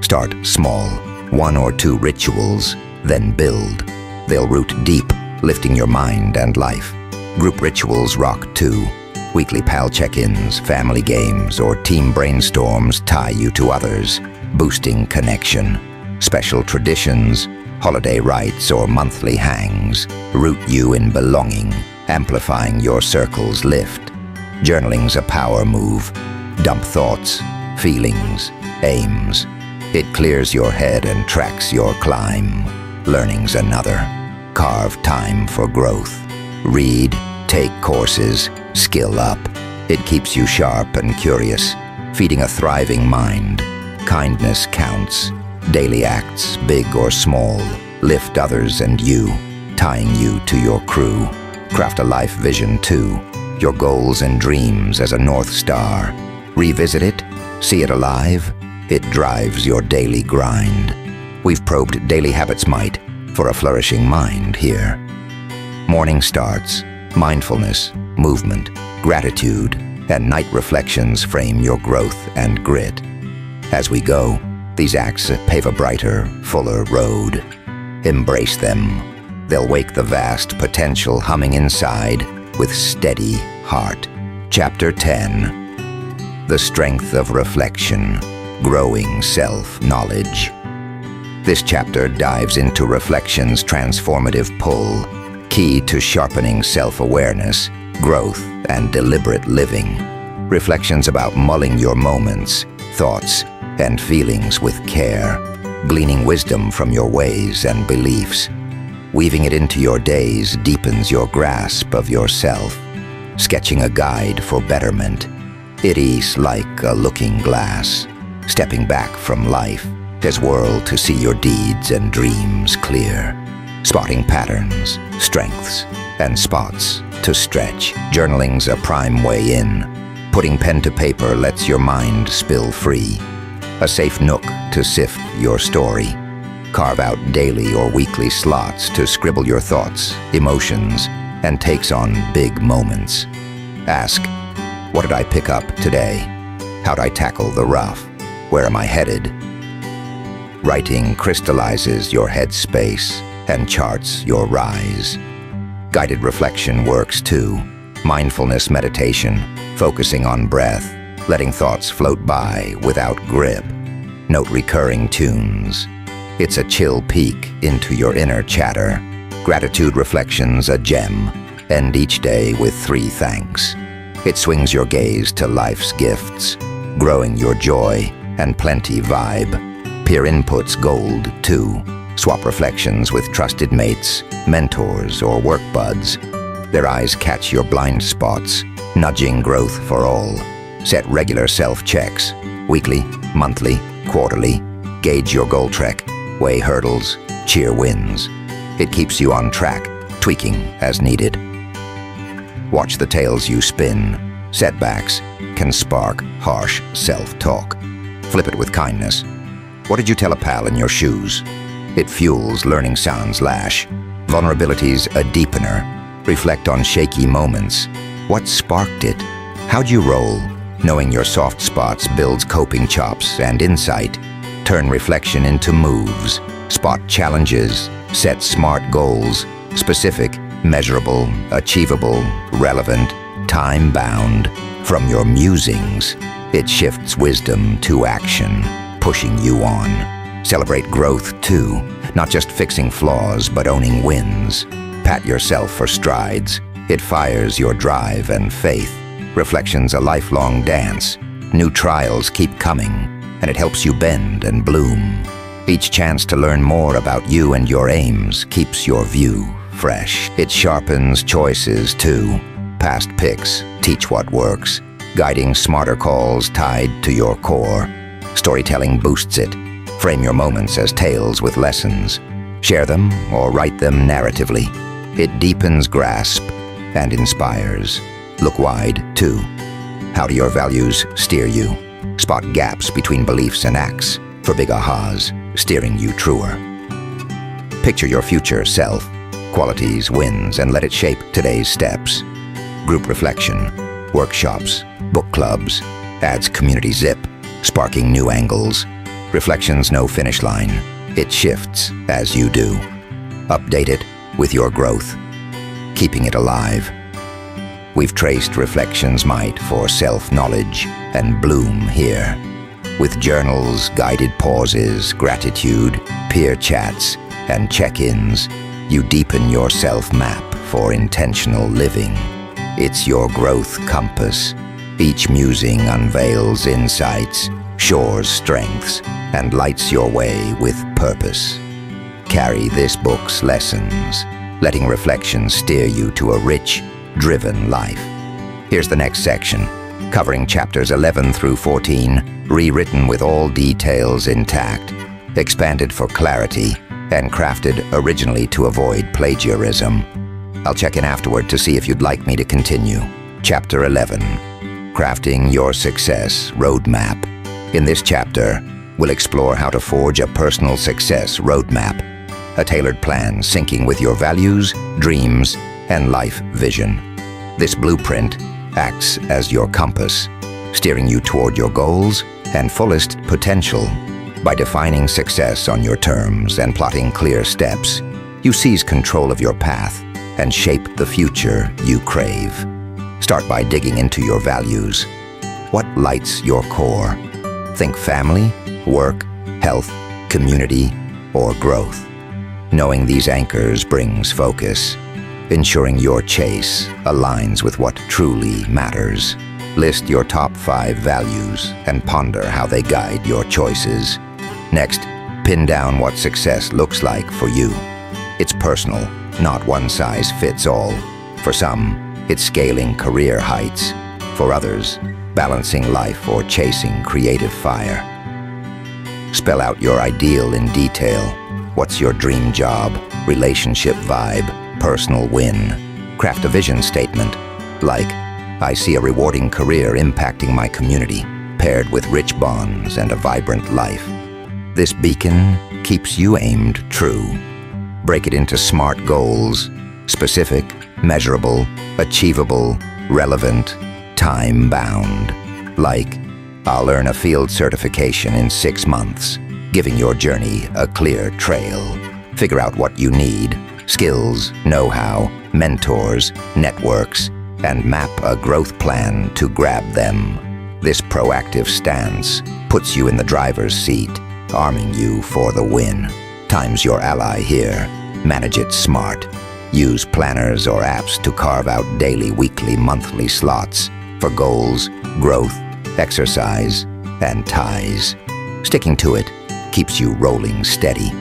Start small, 1 or 2 rituals, then build. They'll root deep, lifting your mind and life. Group rituals rock too. Weekly pal check-ins, family games, or team brainstorms tie you to others, boosting connection. Special traditions, holiday rites, or monthly hangs root you in belonging, amplifying your circle's lift. Journaling's a power move. Dump thoughts, feelings, aims. It clears your head and tracks your climb. Learning's another. Carve time for growth. Read, take courses, skill up. It keeps you sharp and curious, feeding a thriving mind. Kindness counts. Daily acts, big or small, lift others and you, tying you to your crew. Craft a life vision too, your goals and dreams as a North Star. Revisit it, see it alive. It drives your daily grind. We've probed daily habits' might for a flourishing mind here. Morning starts, mindfulness, movement, gratitude, and night reflections frame your growth and grit. As we go, these acts pave a brighter, fuller road. Embrace them. They'll wake the vast potential humming inside with steady heart. Chapter 10. The Strength of Reflection. Growing Self-Knowledge. This chapter dives into reflection's transformative pull, key to sharpening self-awareness, growth, and deliberate living. Reflections about mulling your moments, thoughts, and feelings with care, gleaning wisdom from your ways and beliefs. Weaving it into your days deepens your grasp of yourself, sketching a guide for betterment. It is like a looking glass, stepping back from life, his world to see your deeds and dreams clear, spotting patterns, strengths, and spots to stretch. Journaling's a prime way in. Putting pen to paper lets your mind spill free. A safe nook to sift your story. Carve out daily or weekly slots to scribble your thoughts, emotions, and takes on big moments. Ask, what did I pick up today? How'd I tackle the rough? Where am I headed? Writing crystallizes your headspace and charts your rise. Guided reflection works too. Mindfulness meditation, focusing on breath, letting thoughts float by without grip. Note recurring tunes. It's a chill peek into your inner chatter. Gratitude reflections a gem. End each day with 3 thanks. It swings your gaze to life's gifts, growing your joy and plenty vibe. Peer inputs gold too. Swap reflections with trusted mates, mentors, or work buds. Their eyes catch your blind spots, nudging growth for all. Set regular self-checks, weekly, monthly, quarterly. Gauge your goal trek, weigh hurdles, cheer wins. It keeps you on track, tweaking as needed. Watch the tales you spin. Setbacks can spark harsh self-talk. Flip it with kindness. What did you tell a pal in your shoes? It fuels learning sounds lash. Vulnerability's a deepener. Reflect on shaky moments. What sparked it? How'd you roll? Knowing your soft spots builds coping chops and insight. Turn reflection into moves. Spot challenges. Set smart goals. Specific, measurable, achievable, relevant, time-bound. From your musings, it shifts wisdom to action, pushing you on. Celebrate growth too, not just fixing flaws, but owning wins. Pat yourself for strides. It fires your drive and faith. Reflection's a lifelong dance. New trials keep coming, and it helps you bend and bloom. Each chance to learn more about you and your aims keeps your view fresh. It sharpens choices too. Past picks teach what works, guiding smarter calls tied to your core. Storytelling boosts it. Frame your moments as tales with lessons. Share them or write them narratively. It deepens grasp and inspires. Look wide, too. How do your values steer you? Spot gaps between beliefs and acts for big ahas, steering you truer. Picture your future self, qualities, wins, and let it shape today's steps. Group reflection, workshops, book clubs, adds community zip, sparking new angles. Reflection's no finish line. It shifts as you do. Update it, with your growth, keeping it alive. We've traced Reflections Might for self-knowledge and bloom here. With journals, guided pauses, gratitude, peer chats, and check-ins, you deepen your self-map for intentional living. It's your growth compass. Each musing unveils insights, shores strengths, and lights your way with purpose. Carry this book's lessons, letting Reflections steer you to a rich, driven life. Here's the next section, covering chapters 11 through 14, rewritten with all details intact, expanded for clarity, and crafted originally to avoid plagiarism. I'll check in afterward to see if you'd like me to continue. Chapter 11, Crafting Your Success Roadmap. In this chapter, we'll explore how to forge a personal success roadmap, a tailored plan syncing with your values, dreams, and life vision. This blueprint acts as your compass, steering you toward your goals and fullest potential. By defining success on your terms and plotting clear steps, you seize control of your path and shape the future you crave. Start by digging into your values. What lights your core? Think family, work, health, community, or growth. Knowing these anchors brings focus, ensuring your chase aligns with what truly matters. List your top 5 values and ponder how they guide your choices. Next, pin down what success looks like for you. It's personal, not one size fits all. For some, it's scaling career heights. For others, balancing life or chasing creative fire. Spell out your ideal in detail. What's your dream job, relationship vibe, personal win? Craft a vision statement, like, I see a rewarding career impacting my community, paired with rich bonds and a vibrant life. This beacon keeps you aimed true. Break it into SMART goals: specific, measurable, achievable, relevant, time-bound. Like, I'll earn a field certification in 6 months, giving your journey a clear trail. Figure out what you need: skills, know-how, mentors, networks, and map a growth plan to grab them. This proactive stance puts you in the driver's seat, arming you for the win. Time's your ally here. Manage it smart. Use planners or apps to carve out daily, weekly, monthly slots for goals, growth, exercise, and ties. Sticking to it keeps you rolling steady.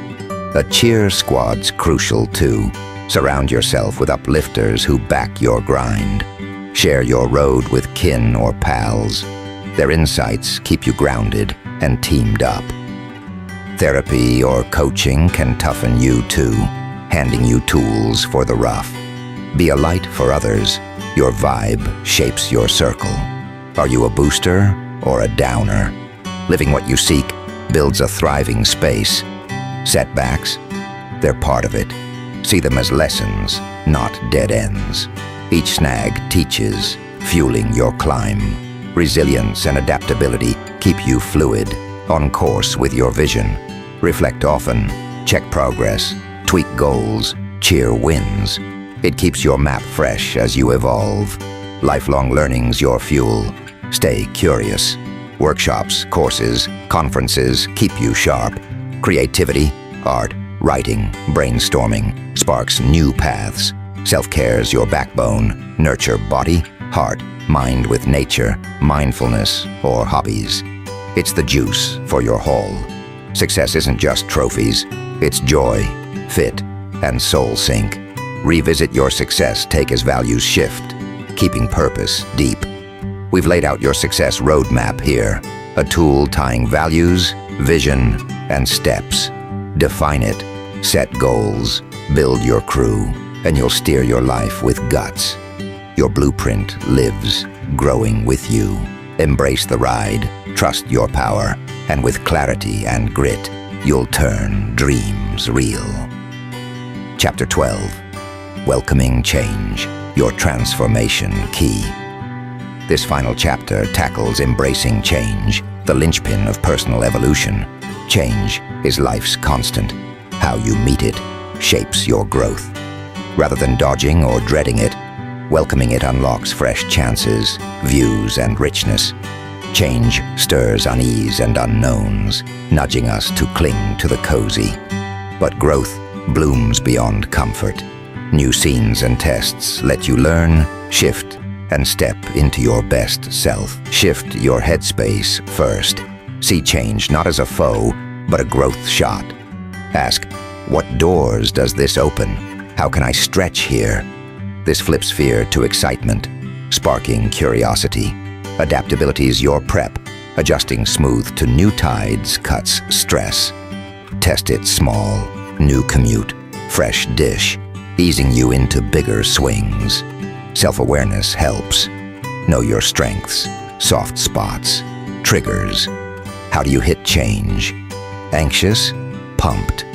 A cheer squad's crucial too. Surround yourself with uplifters who back your grind. Share your road with kin or pals. Their insights keep you grounded and teamed up. Therapy or coaching can toughen you too, handing you tools for the rough. Be a light for others. Your vibe shapes your circle. Are you a booster or a downer? Living what you seek builds a thriving space. Setbacks? They're part of it. See them as lessons, not dead ends. Each snag teaches, fueling your climb. Resilience and adaptability keep you fluid, on course with your vision. Reflect often, check progress, tweak goals, cheer wins. It keeps your map fresh as you evolve. Lifelong learning's your fuel. Stay curious. Workshops, courses, conferences keep you sharp. Creativity, art, writing, brainstorming sparks new paths. Self-care's your backbone. Nurture body, heart, mind with nature, mindfulness, or hobbies. It's the juice for your haul. Success isn't just trophies. It's joy, fit, and soul sync. Revisit your success take as values shift, keeping purpose deep. We've laid out your success roadmap here, a tool tying values, vision, and steps. Define it, set goals, build your crew, and you'll steer your life with guts. Your blueprint lives, growing with you. Embrace the ride, trust your power, and with clarity and grit, you'll turn dreams real. Chapter 12, Welcoming Change, Your Transformation Key. This final chapter tackles embracing change, the linchpin of personal evolution. Change is life's constant. How you meet it shapes your growth. Rather than dodging or dreading it, welcoming it unlocks fresh chances, views, and richness. Change stirs unease and unknowns, nudging us to cling to the cozy. But growth blooms beyond comfort. New scenes and tests let you learn, shift, and step into your best self. Shift your headspace first. See change not as a foe, but a growth shot. Ask, what doors does this open? How can I stretch here? This flips fear to excitement, sparking curiosity. Adaptability's your prep, adjusting smooth to new tides cuts stress. Test it small, new commute, fresh dish, easing you into bigger swings. Self-awareness helps. Know your strengths, soft spots, triggers. How do you hit change? Anxious? Pumped.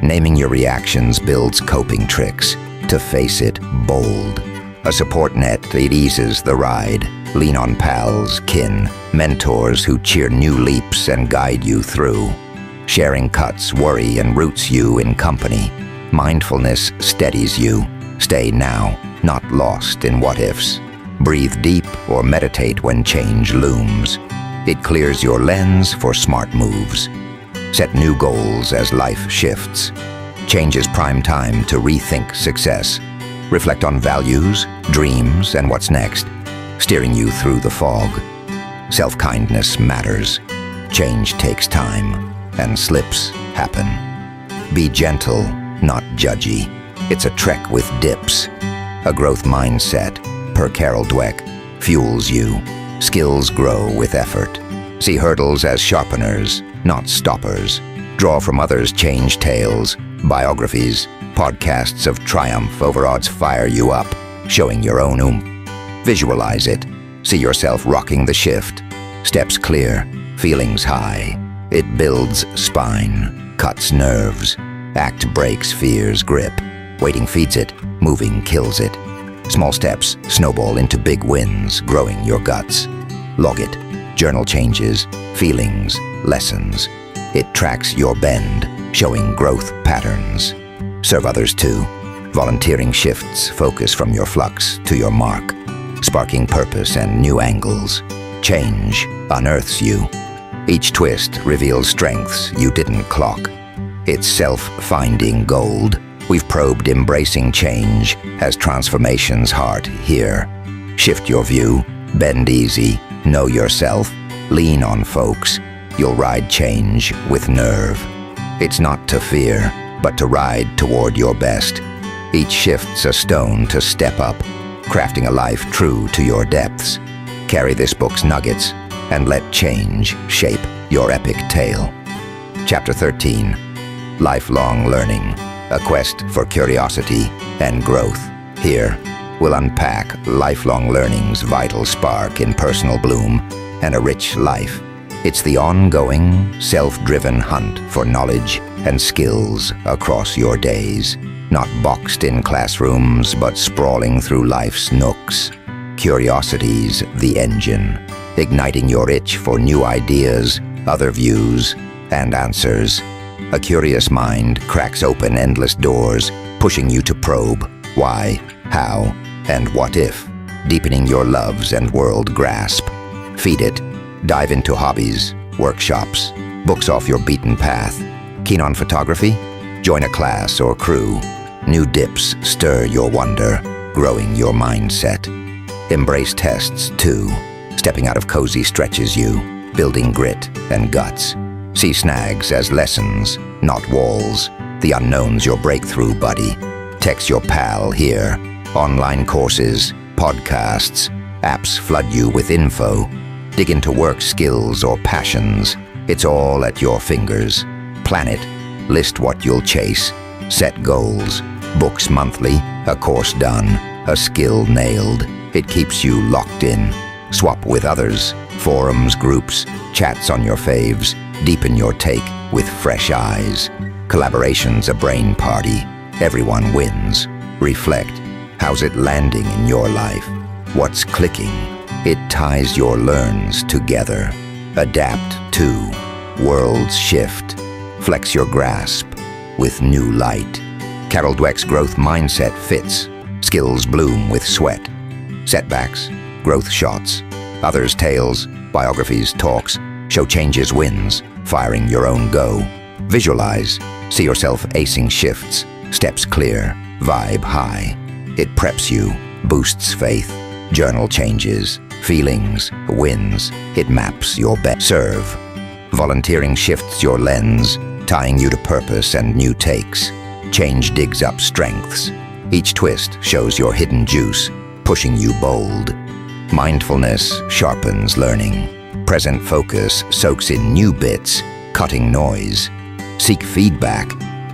Naming your reactions builds coping tricks. To face it, bold. A support net, it eases the ride. Lean on pals, kin, mentors who cheer new leaps and guide you through. Sharing cuts worry and roots you in company. Mindfulness steadies you. Stay now, not lost in what-ifs. Breathe deep or meditate when change looms. It clears your lens for smart moves. Set new goals as life shifts. Change is prime time to rethink success. Reflect on values, dreams, and what's next, steering you through the fog. Self-kindness matters. Change takes time, and slips happen. Be gentle, not judgy. It's a trek with dips. A growth mindset, per Carol Dweck, fuels you. Skills grow with effort. See hurdles as sharpeners, not stoppers. Draw from others' change tales, biographies, podcasts of triumph over odds fire you up, showing your own oomph. Visualize it. See yourself rocking the shift. Steps clear, feelings high. It builds spine, cuts nerves. Act breaks fear's grip. Waiting feeds it, moving kills it. Small steps snowball into big wins, growing your guts. Log it. Journal changes, feelings, lessons. It tracks your bend, showing growth patterns. Serve others too. Volunteering shifts focus from your flux to your mark, sparking purpose and new angles. Change unearths you. Each twist reveals strengths you didn't clock. It's self-finding gold. We've probed embracing change as transformation's heart here. Shift your view, bend easy, know yourself, lean on folks. You'll ride change with nerve. It's not to fear, but to ride toward your best. Each shift's a stone to step up, crafting a life true to your depths. Carry this book's nuggets and let change shape your epic tale. Chapter 13, Lifelong Learning, a quest for curiosity and growth. Here, we'll unpack lifelong learning's vital spark in personal bloom and a rich life. It's the ongoing, self-driven hunt for knowledge and skills across your days, not boxed in classrooms, but sprawling through life's nooks. Curiosity's the engine, igniting your itch for new ideas, other views, and answers. A curious mind cracks open endless doors, pushing you to probe why, how, and what if, deepening your loves and world grasp. Feed it. Dive into hobbies, workshops, books off your beaten path. Keen on photography? Join a class or crew. New dips stir your wonder, growing your mindset. Embrace tests, too. Stepping out of cozy stretches you, building grit and guts. See snags as lessons, not walls. The unknown's your breakthrough, buddy. Text your pal here. Online courses, podcasts, apps flood you with info. Dig into work skills or passions. It's all at your fingers. Plan it. List what you'll chase. Set goals. Books monthly. A course done. A skill nailed. It keeps you locked in. Swap with others. Forums, groups, chats on your faves. Deepen your take with fresh eyes. Collaboration's a brain party. Everyone wins. Reflect. How's it landing in your life? What's clicking? It ties your learns together. Adapt to. Worlds shift. Flex your grasp with new light. Carol Dweck's growth mindset fits. Skills bloom with sweat. Setbacks, growth shots. Others' tales, biographies, talks, show changes wins, firing your own go. Visualize, see yourself acing shifts, steps clear, vibe high. It preps you, boosts faith, journal changes, feelings, wins. It maps your best. Serve. Volunteering shifts your lens, tying you to purpose and new takes. Change digs up strengths. Each twist shows your hidden juice, pushing you bold. Mindfulness sharpens learning. Present focus soaks in new bits, cutting noise. Seek feedback.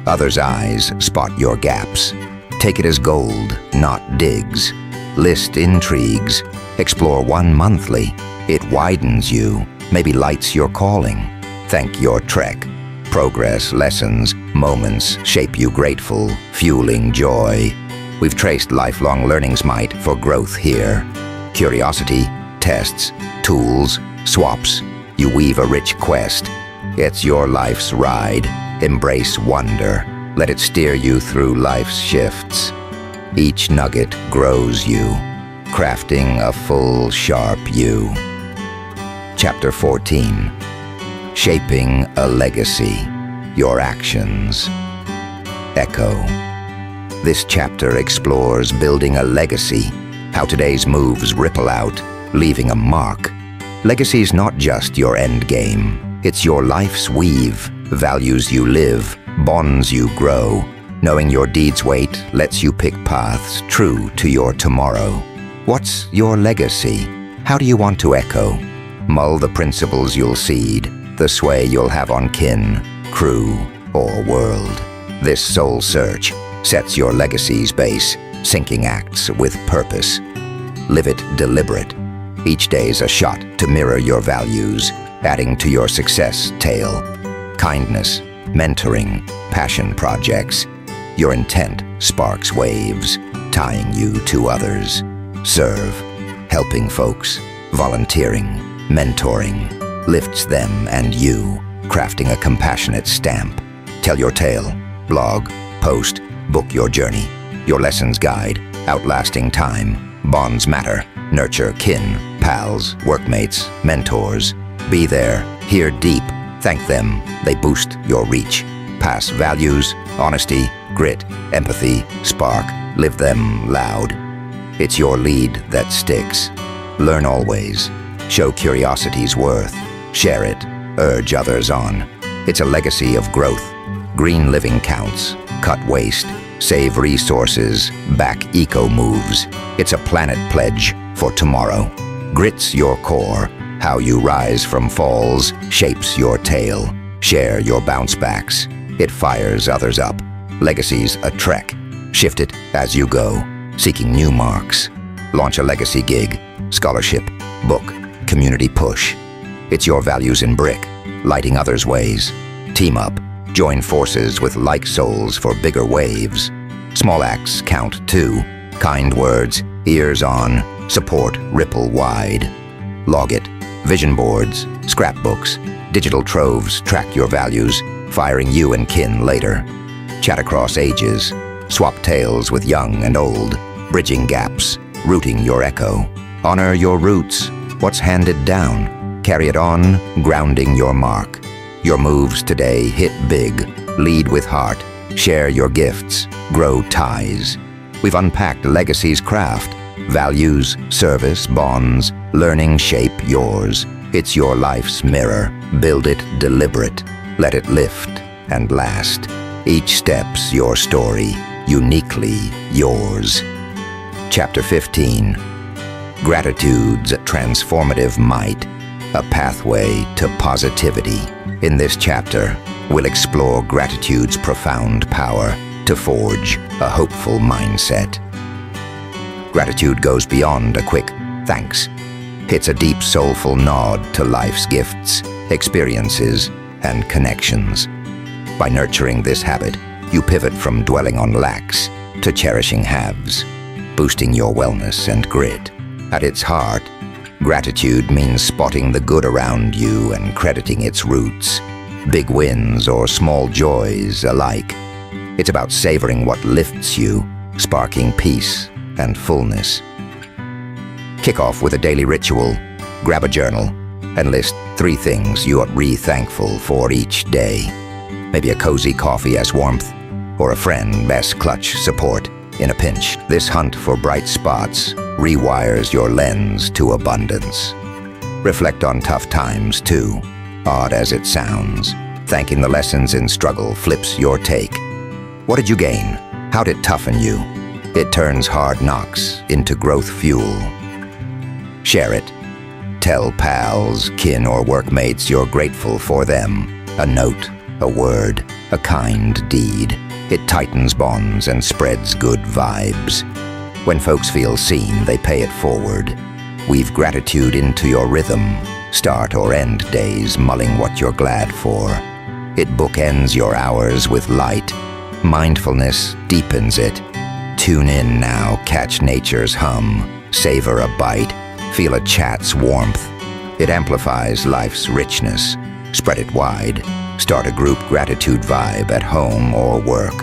Others' eyes spot your gaps. Take it as gold, not digs. List intrigues. Explore one monthly. It widens you, maybe lights your calling. Thank your trek. Progress, lessons, moments shape you grateful, fueling joy. We've traced lifelong learning's might for growth here. Curiosity, tests, tools, swaps. You weave a rich quest. It's your life's ride. Embrace wonder. Let it steer you through life's shifts. Each nugget grows you, crafting a full, sharp you. Chapter 14. Shaping a legacy. Your actions. Echo. This chapter explores building a legacy, how today's moves ripple out, leaving a mark. Legacy's not just your end game. It's your life's weave, values you live, bonds you grow. Knowing your deeds' weight lets you pick paths true to your tomorrow. What's your legacy? How do you want to echo? Mull the principles you'll seed, the sway you'll have on kin, crew, or world. This soul search sets your legacy's base, sinking acts with purpose. Live it deliberate. Each day's a shot to mirror your values, adding to your success tale. Kindness, mentoring, passion projects. Your intent sparks waves, tying you to others. Serve, helping folks, volunteering, mentoring, lifts them and you, crafting a compassionate stamp. Tell your tale, blog, post, book your journey. Your lessons guide, outlasting time. Bonds matter, nurture kin, pals, workmates, mentors. Be there, hear deep, thank them, they boost your reach. Pass values, honesty, grit, empathy, spark, live them loud. It's your lead that sticks. Learn always. Show curiosity's worth. Share it. Urge others on. It's a legacy of growth. Green living counts. Cut waste. Save resources. Back eco moves. It's a planet pledge for tomorrow. Grit's your core. How you rise from falls shapes your tale. Share your bounce backs. It fires others up. Legacy's a trek. Shift it as you go, seeking new marks. Launch a legacy gig, scholarship, book, community push. It's your values in brick, lighting others' ways. Team up, join forces with like souls for bigger waves. Small acts count too. Kind words, ears on, support ripple wide. Log it, vision boards, scrapbooks, digital troves track your values, firing you and kin later. Chat across ages, swap tales with young and old, bridging gaps, rooting your echo. Honor your roots, what's handed down, carry it on, grounding your mark. Your moves today hit big, lead with heart, share your gifts, grow ties. We've unpacked legacy's craft, values, service, bonds, learning shape yours. It's your life's mirror, build it deliberate, let it lift and last. Each step's your story, uniquely yours. Chapter 15. Gratitude's transformative might, a pathway to positivity. In this chapter, we'll explore gratitude's profound power to forge a hopeful mindset. Gratitude goes beyond a quick thanks. It's a deep, soulful nod to life's gifts, experiences, and connections. By nurturing this habit, you pivot from dwelling on lacks to cherishing haves, boosting your wellness and grit. At its heart, gratitude means spotting the good around you and crediting its roots, big wins or small joys alike. It's about savoring what lifts you, sparking peace and fullness. Kick off with a daily ritual. Grab a journal and list 3 things you are thankful for each day. Maybe a cozy coffee as warmth, or a friend as clutch support in a pinch. This hunt for bright spots rewires your lens to abundance. Reflect on tough times too, odd as it sounds. Thanking the lessons in struggle flips your take. What did you gain? How'd it toughen you? It turns hard knocks into growth fuel. Share it. Tell pals, kin, or workmates you're grateful for them. A note, a word, a kind deed. It tightens bonds and spreads good vibes. When folks feel seen, they pay it forward. Weave gratitude into your rhythm. Start or end days mulling what you're glad for. It bookends your hours with light. Mindfulness deepens it. Tune in now, catch nature's hum. Savor a bite, feel a chat's warmth. It amplifies life's richness. Spread it wide. Start a group gratitude vibe at home or work.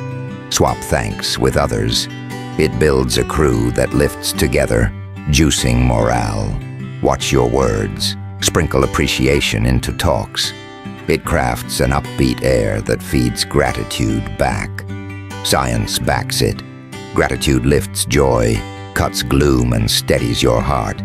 Swap thanks with others. It builds a crew that lifts together, juicing morale. Watch your words. Sprinkle appreciation into talks. It crafts an upbeat air that feeds gratitude back. Science backs it. Gratitude lifts joy, cuts gloom and steadies your heart.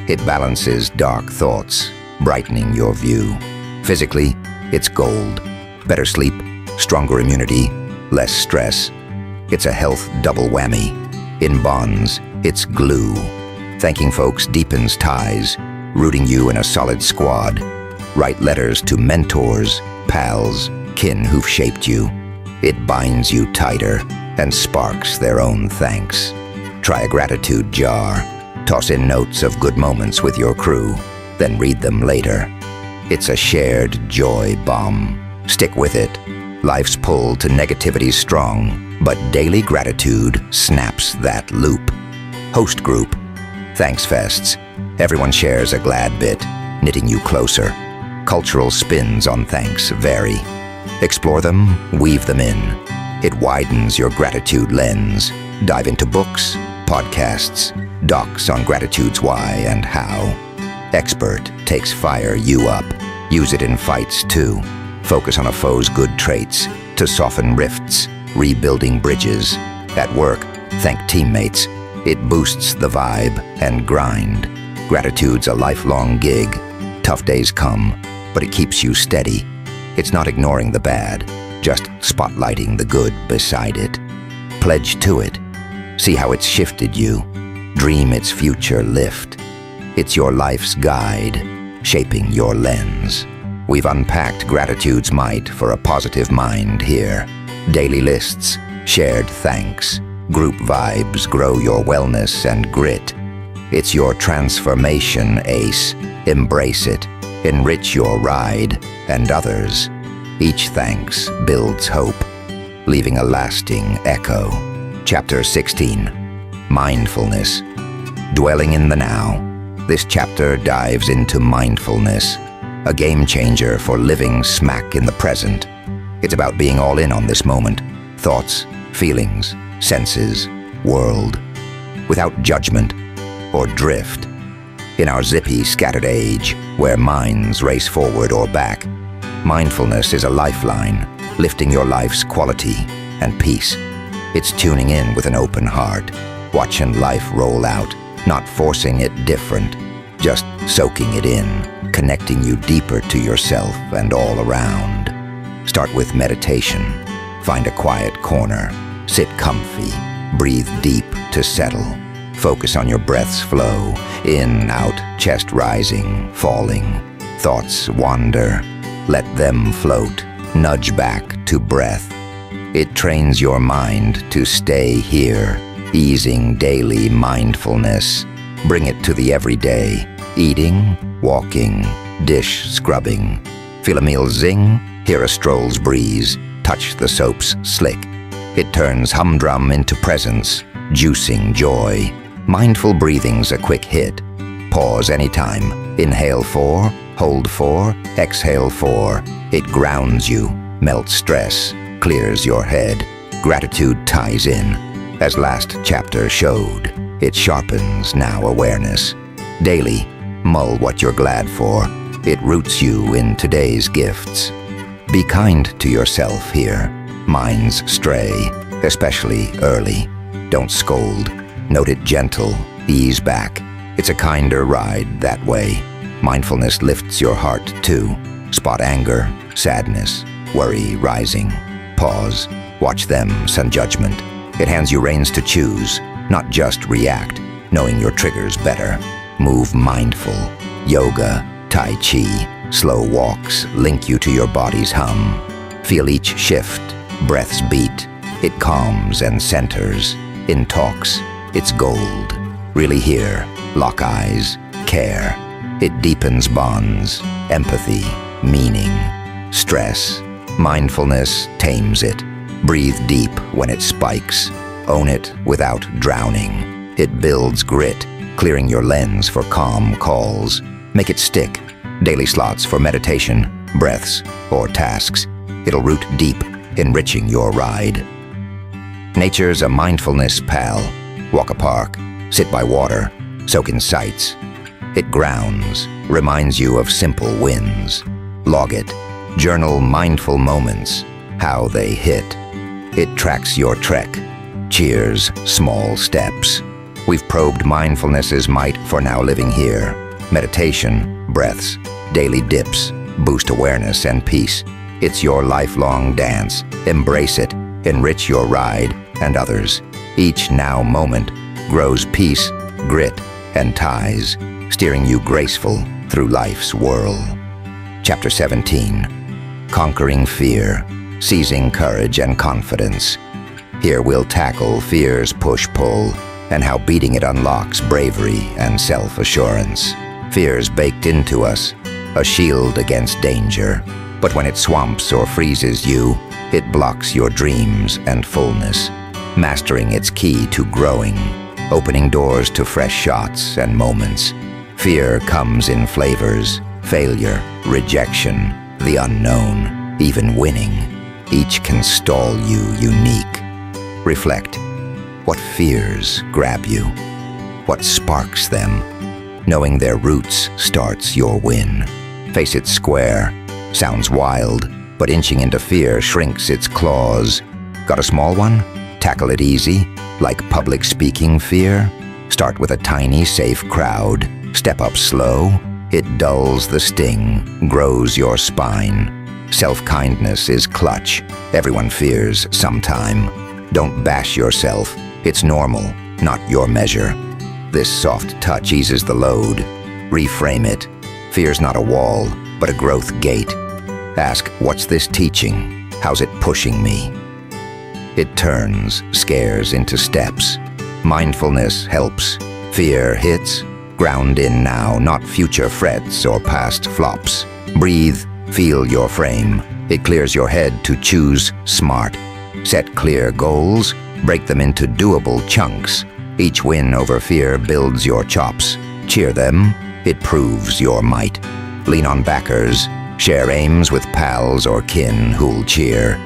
It balances dark thoughts, brightening your view. Physically, it's gold. Better sleep, stronger immunity, less stress. It's a health double whammy. In bonds, it's glue. Thanking folks deepens ties, rooting you in a solid squad. Write letters to mentors, pals, kin who've shaped you. It binds you tighter and sparks their own thanks. Try a gratitude jar. Toss in notes of good moments with your crew, then read them later. It's a shared joy bomb. Stick with it. Life's pull to negativity's strong, but daily gratitude snaps that loop. Host group. Thanks fests. Everyone shares a glad bit, knitting you closer. Cultural spins on thanks vary. Explore them, weave them in. It widens your gratitude lens. Dive into books, podcasts, docs on gratitude's why and how. Expert takes fire you up. Use it in fights too. Focus on a foe's good traits to soften rifts, rebuilding bridges. At work, thank teammates. It boosts the vibe and grind. Gratitude's a lifelong gig. Tough days come, but it keeps you steady. It's not ignoring the bad, just spotlighting the good beside it. Pledge to it. See how it's shifted you. Dream its future lift. It's your life's guide, shaping your lens. We've unpacked gratitude's might for a positive mind here. Daily lists, shared thanks, group vibes grow your wellness and grit. It's your transformation ace. Embrace it. Enrich your ride and others. Each thanks builds hope, leaving a lasting echo. Chapter 16. Mindfulness. Dwelling in the now. This chapter dives into mindfulness, a game changer for living smack in the present. It's about being all in on this moment. Thoughts, feelings, senses, world. Without judgment or drift. In our zippy, scattered age, where minds race forward or back, mindfulness is a lifeline, lifting your life's quality and peace. It's tuning in with an open heart, watching life roll out, not forcing it different, just soaking it in, connecting you deeper to yourself and all around. Start with meditation. Find a quiet corner, sit comfy, breathe deep to settle. Focus on your breath's flow, in, out, chest rising, falling. Thoughts wander, let them float, nudge back to breath. It trains your mind to stay here, easing daily mindfulness. Bring it to the everyday, eating, walking, dish scrubbing. Feel a meal zing, hear a stroll's breeze, touch the soap's slick. It turns humdrum into presence, juicing joy. Mindful breathing's a quick hit. Pause anytime. Inhale 4, hold 4, exhale 4. It grounds you, melts stress, clears your head. Gratitude ties in, as last chapter showed. It sharpens now awareness. Daily, mull what you're glad for. It roots you in today's gifts. Be kind to yourself here. Minds stray, especially early. Don't scold. Note it gentle. Ease back. It's a kinder ride that way. Mindfulness lifts your heart too. Spot anger, sadness, worry rising. Pause. Watch them, send judgment. It hands you reins to choose, not just react, knowing your triggers better. Move mindful. Yoga, Tai Chi, slow walks link you to your body's hum. Feel each shift, breath's beat. It calms and centers. In talks, it's gold. Really here, lock eyes, care. It deepens bonds, empathy, meaning. Stress, mindfulness tames it. Breathe deep when it spikes. Own it without drowning. It builds grit, clearing your lens for calm calls. Make it stick. Daily slots for meditation, breaths, or tasks. It'll root deep, enriching your ride. Nature's a mindfulness pal. Walk a park, sit by water, soak in sights. It grounds, reminds you of simple wins. Log it. Journal mindful moments, how they hit. It tracks your trek. Cheers, small steps. We've probed mindfulness's might for now living here. Meditation, breaths, daily dips, boost awareness and peace. It's your lifelong dance. Embrace it, enrich your ride and others. Each now moment grows peace, grit, and ties, steering you graceful through life's whirl. Chapter 17. Conquering Fear, Seizing Courage and Confidence. Here we'll tackle fear's push-pull and how beating it unlocks bravery and self-assurance. Fear's baked into us, a shield against danger. But when it swamps or freezes you, it blocks your dreams and fullness. Mastering its key to growing, opening doors to fresh shots and moments. Fear comes in flavors, failure, rejection, the unknown, even winning. Each can stall you unique. Reflect. What fears grab you? What sparks them? Knowing their roots starts your win. Face it square. Sounds wild, but inching into fear shrinks its claws. Got a small one? Tackle it easy, like public speaking fear. Start with a tiny, safe crowd. Step up slow. It dulls the sting, grows your spine. Self-kindness is clutch. Everyone fears sometime. Don't bash yourself. It's normal, not your measure. This soft touch eases the load. Reframe it. Fear's not a wall, but a growth gate. Ask, what's this teaching? How's it pushing me? It turns scares into steps. Mindfulness helps. Fear hits. Ground in now, not future frets or past flops. Breathe, feel your frame. It clears your head to choose smart. Set clear goals, break them into doable chunks. Each win over fear builds your chops. Cheer them, it proves your might. Lean on backers, share aims with pals or kin who'll cheer.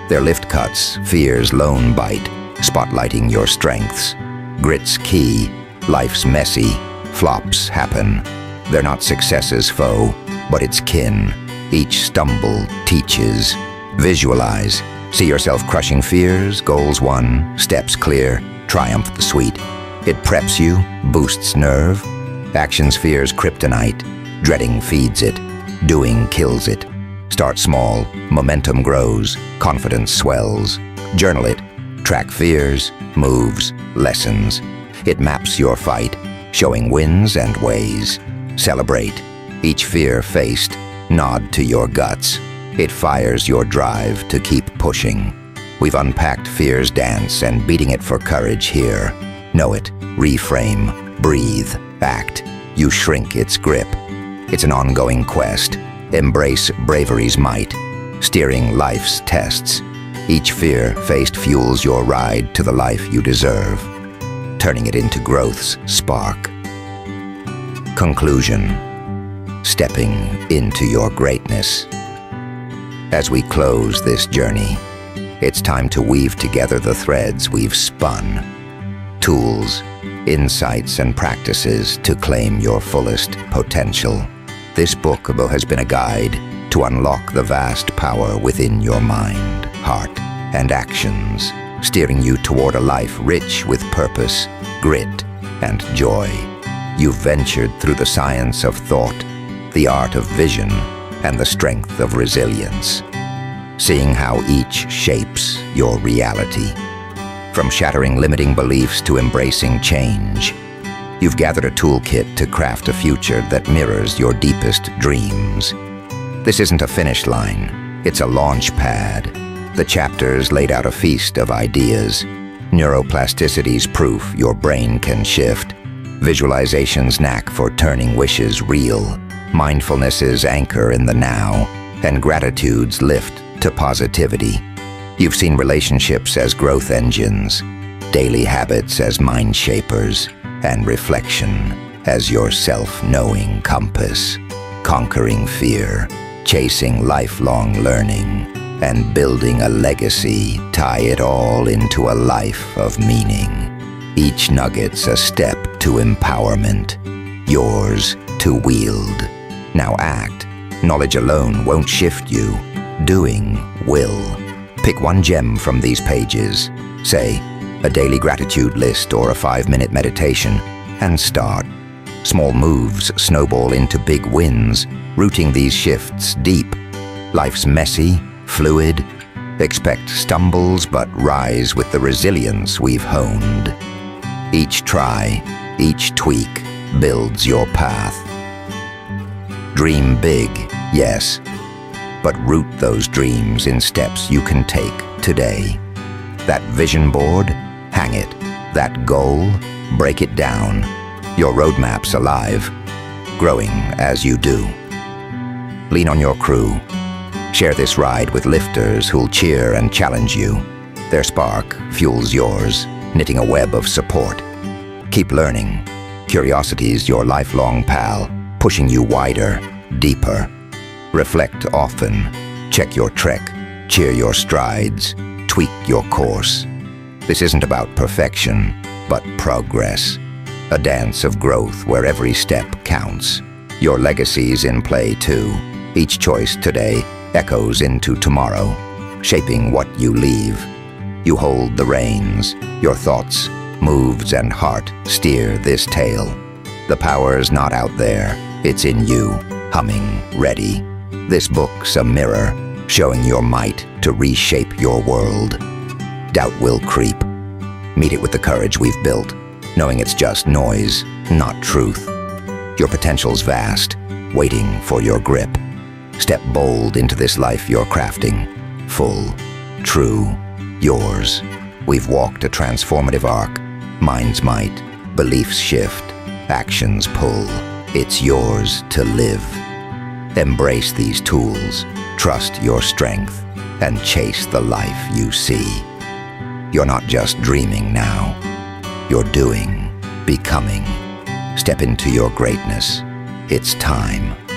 Their lift cuts, fear's lone bite, spotlighting your strengths. Grit's key, life's messy, flops happen. They're not success's foe, but its kin. Each stumble teaches. Visualize. See yourself crushing fears, goals won, steps clear, triumph the sweet. It preps you, boosts nerve. Action's fear's kryptonite. Dreading feeds it. Doing kills it. Start small, momentum grows, confidence swells. Journal it. Track fears, moves, lessons. It maps your fight, showing wins and ways. Celebrate. Each fear faced. Nod to your guts. It fires your drive to keep pushing. We've unpacked fear's dance and beating it for courage here. Know it, reframe, breathe, act. You shrink its grip. It's an ongoing quest. Embrace bravery's might, steering life's tests. Each fear faced fuels your ride to the life you deserve, turning it into growth's spark. Conclusion. Stepping into your greatness. As we close this journey, It's time to weave together the threads we've spun. Tools, insights, and practices to claim your fullest potential. This book has been a guide to unlock the vast power within your mind, heart, and actions, steering you toward a life rich with purpose, grit, and joy. You've ventured through the science of thought, the art of vision, and the strength of resilience, seeing how each shapes your reality. From shattering limiting beliefs to embracing change, you've gathered a toolkit to craft a future that mirrors your deepest dreams. This isn't a finish line, it's a launch pad. The chapters laid out a feast of ideas. Neuroplasticity's proof your brain can shift. Visualization's knack for turning wishes real. Mindfulness's anchor in the now. And gratitude's lift to positivity. You've seen relationships as growth engines, daily habits as mind shapers, and reflection as your self-knowing compass. Conquering fear, chasing lifelong learning, and building a legacy, tie it all into a life of meaning. Each nugget's a step to empowerment, yours to wield. Now act. Knowledge alone won't shift you. Doing will. Pick one gem from these pages, say, a daily gratitude list or a 5-minute meditation, and start. Small moves snowball into big wins, rooting these shifts deep. Life's messy, fluid. Expect stumbles, but rise with the resilience we've honed. Each try, each tweak builds your path. Dream big, yes, but root those dreams in steps you can take today. That vision board, hang it. That goal, break it down. Your roadmap's alive, growing as you do. Lean on your crew. Share this ride with lifters who'll cheer and challenge you. Their spark fuels yours, knitting a web of support. Keep learning. Curiosity's your lifelong pal, pushing you wider, deeper. Reflect often. Check your trek. Cheer your strides. Tweak your course. This isn't about perfection, but progress. A dance of growth where every step counts. Your legacy's in play too. Each choice today echoes into tomorrow, shaping what you leave. You hold the reins. Your thoughts, moves, and heart steer this tale. The power's not out there. It's in you, humming, ready. This book's a mirror, showing your might to reshape your world. Doubt will creep. Meet it with the courage we've built, knowing it's just noise, not truth. Your potential's vast, waiting for your grip. Step bold into this life you're crafting. Full, true, yours. We've walked a transformative arc. Minds might, beliefs shift, actions pull. It's yours to live. Embrace these tools, trust your strength, and chase the life you see. You're not just dreaming now. You're doing, becoming. Step into your greatness. It's time.